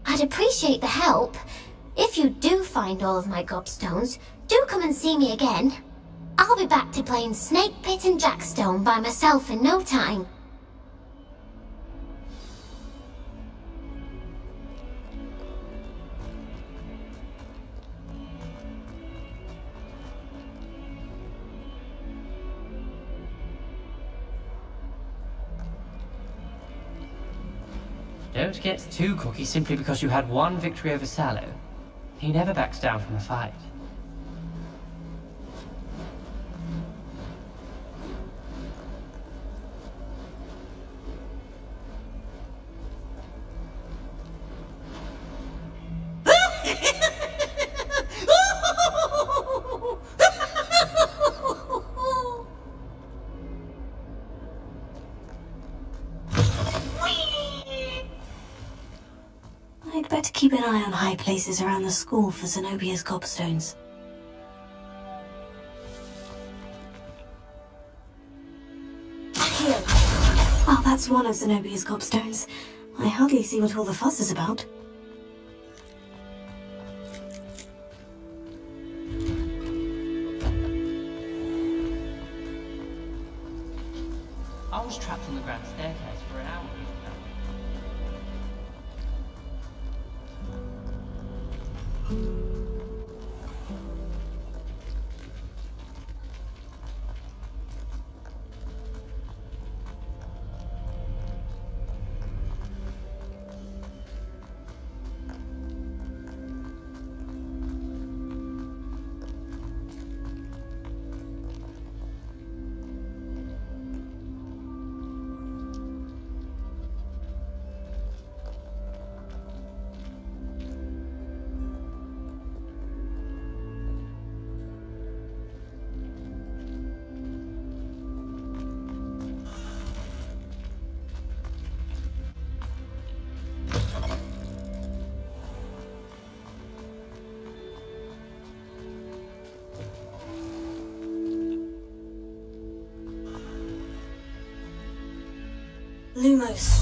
I'd appreciate the help. If you do find all of my gobstones, do come and see me again. I'll be back to playing Snake Pit and Jackstone by myself in no time. Don't get too cocky simply because you had one victory over Sallow. He never backs down from a fight. I'd better keep an eye on high places around the school for Zenobia's gobstones. Here. Oh, that's one of Zenobia's gobstones. I hardly see what all the fuss is about. I was trapped on the grand staircase for an hour. Lumos.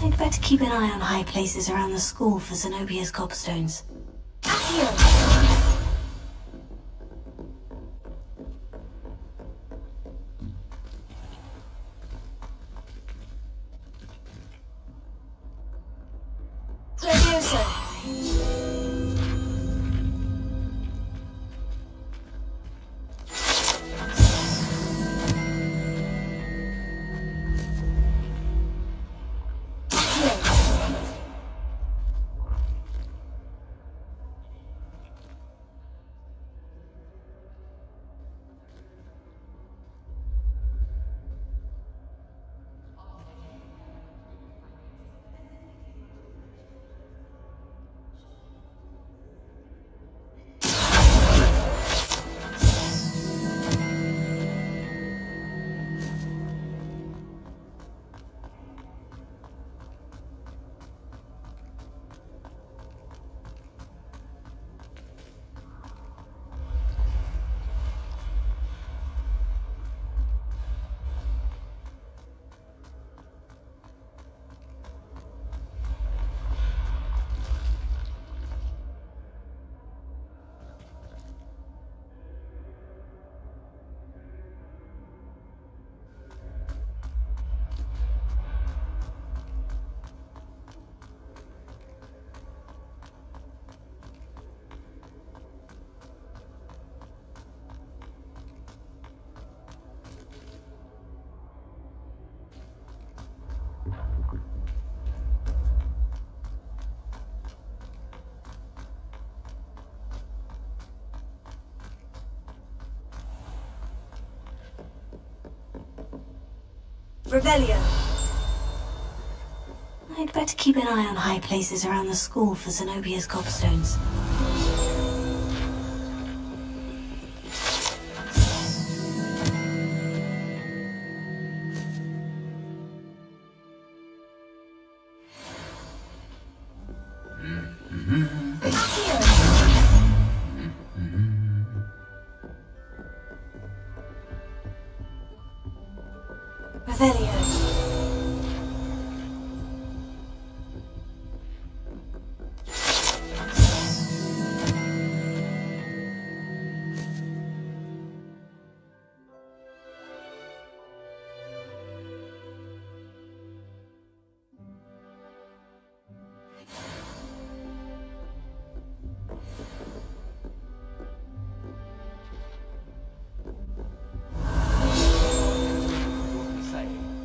I'd better keep an eye on high places around the school for Zenobia's gobstones. Leviosa. Revelio. I'd better keep an eye on high places around the school for Zenobia's gobstones. Revelio.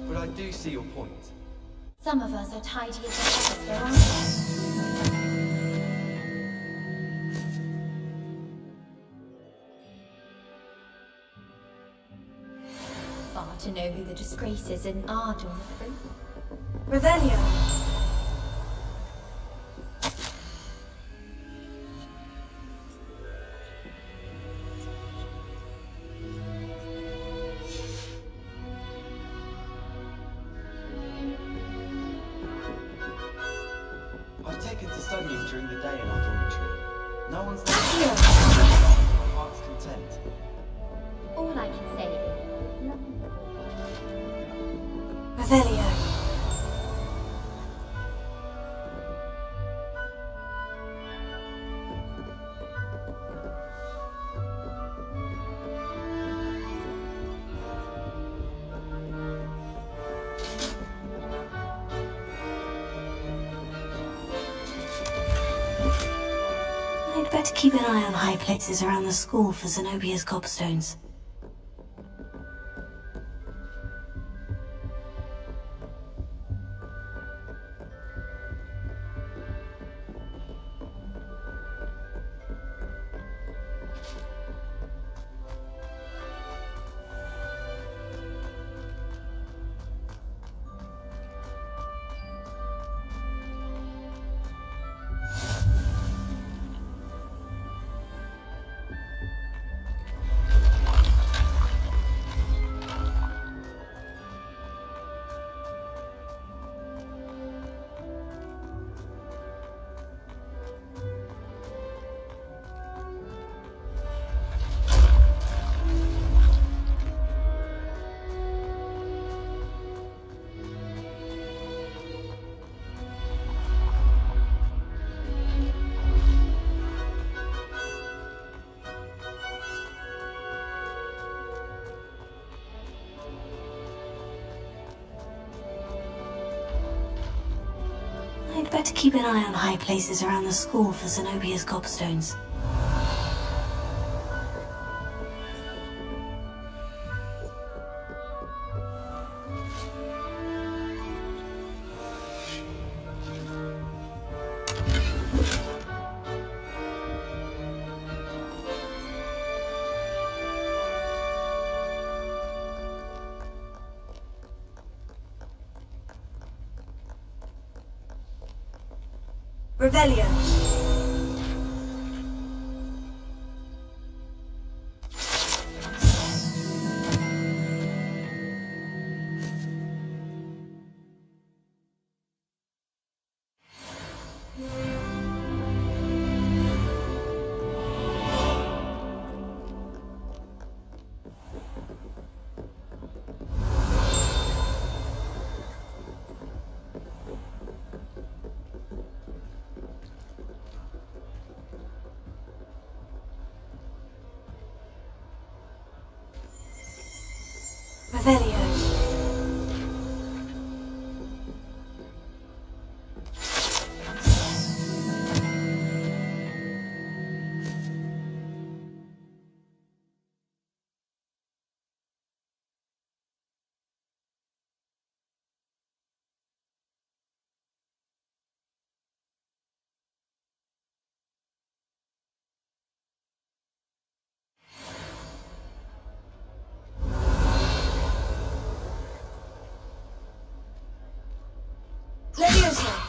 But I do see your point. Some of us are tidy as the others, there aren't they? Far to know who the disgraces in our dormitory. Revelio. I've taken to studying during the day in our dormitory. No one's there. My heart's content. All I can say is... Revelio. keep an eye on high places around the school for Zenobia's gobstones. I'd better keep an eye on high places around the school for Zenobia's gobstones. Revelio. Revelio. Leviosa.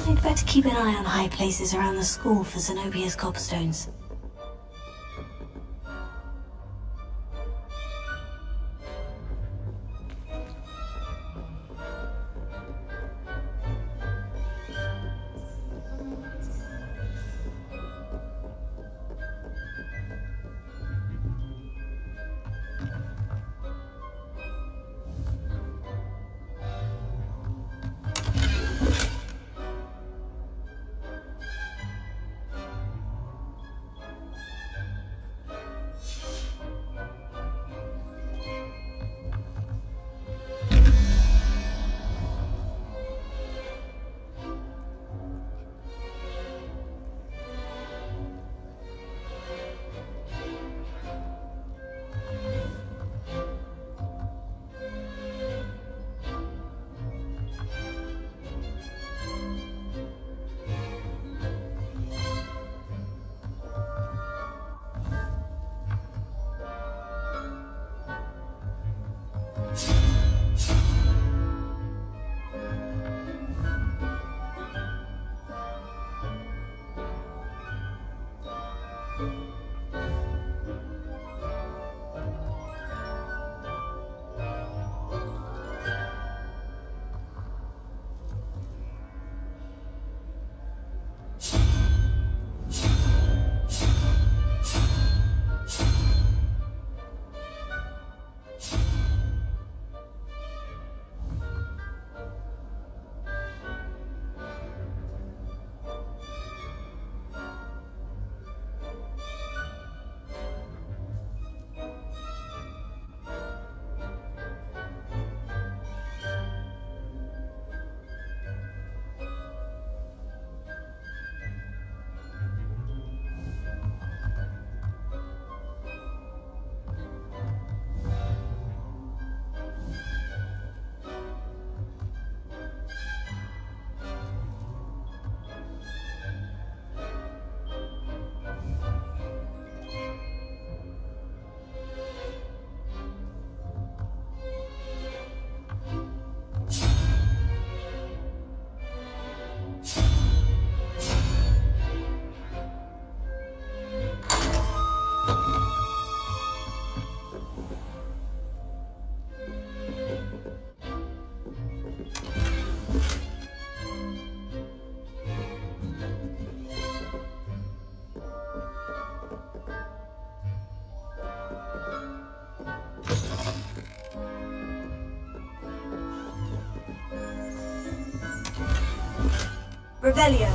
I'd better keep an eye on high places around the school for Zenobia's gobstones. Revelio.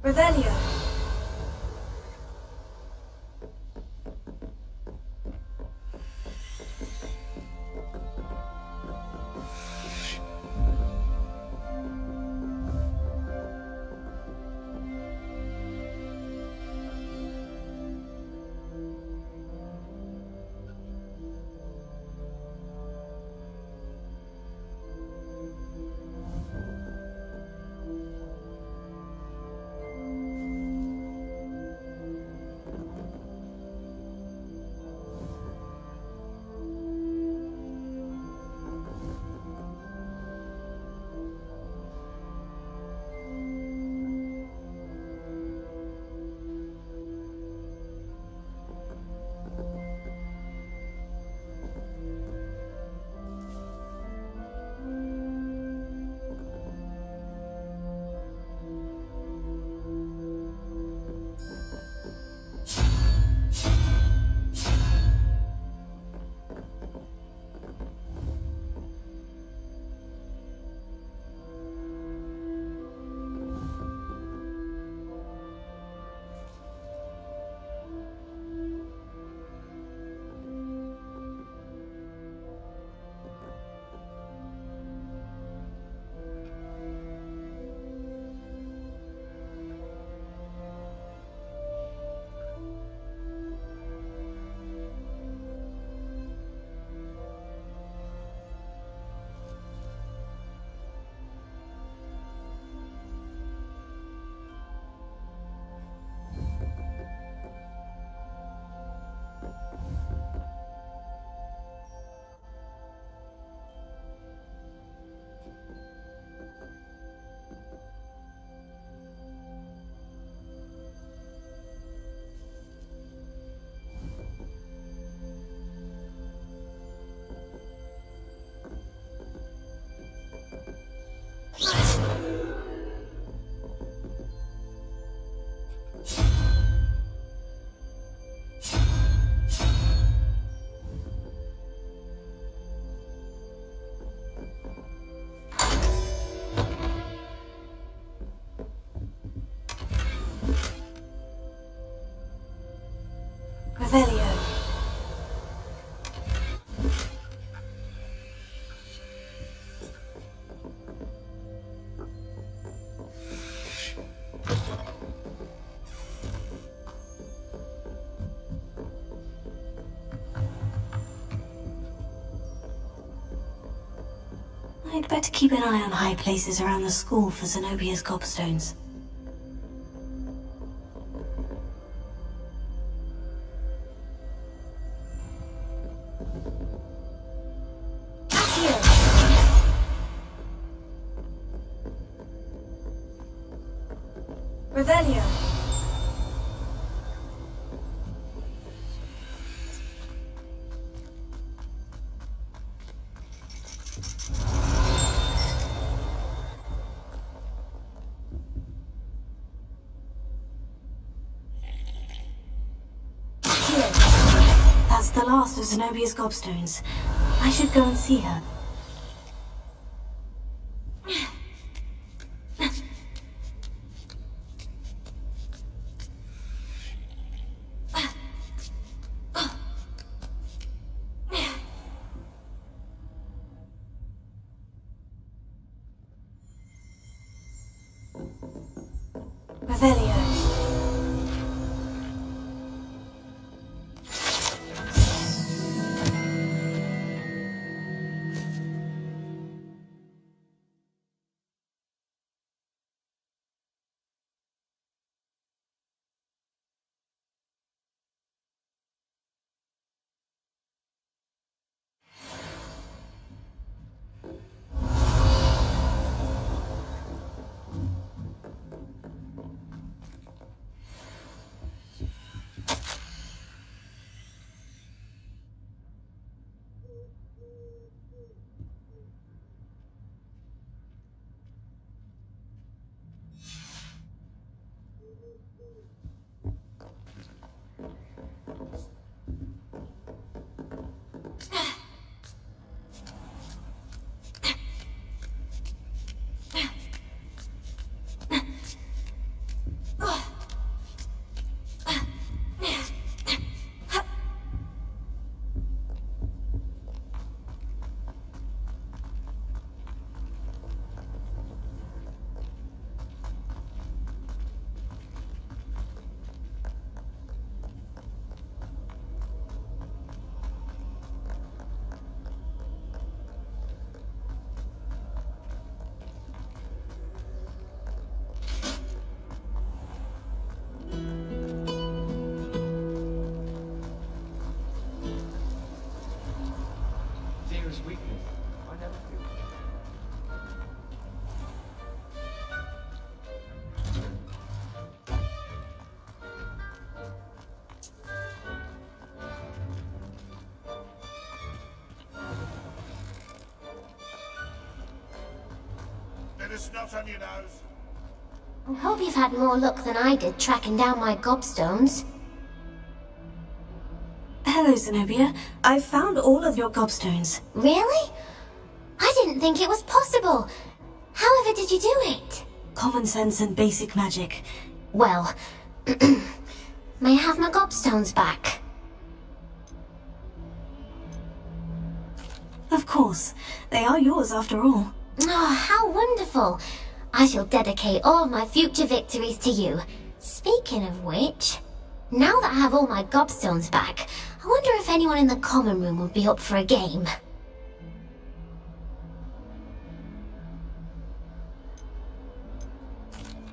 Revelio. Revelio. I'd better keep an eye on high places around the school for Zenobia's gobstones. Revelio. That's the last of Zenobia's gobstones. I should go and see her. Revelio. Weakness. I never feel. Bit of snot on your nose. I hope you've had more luck than I did tracking down my gobstones. Hello, Zenobia. I've found all of your gobstones. Really? I didn't think it was possible. However did you do it? Common sense and basic magic. Well, may I have my gobstones back? Of course. They are yours after all. Oh, how wonderful. I shall dedicate all my future victories to you. Speaking of which, now that I have all my gobstones back, I wonder if anyone in the common room would be up for a game.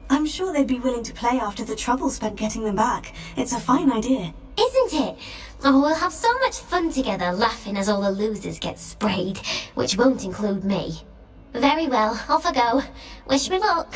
I'm sure they'd be willing to play after the trouble spent getting them back. It's a fine idea. Isn't it? Oh, we'll have so much fun together laughing as all the losers get sprayed, which won't include me. Very well, off I go. Wish me luck.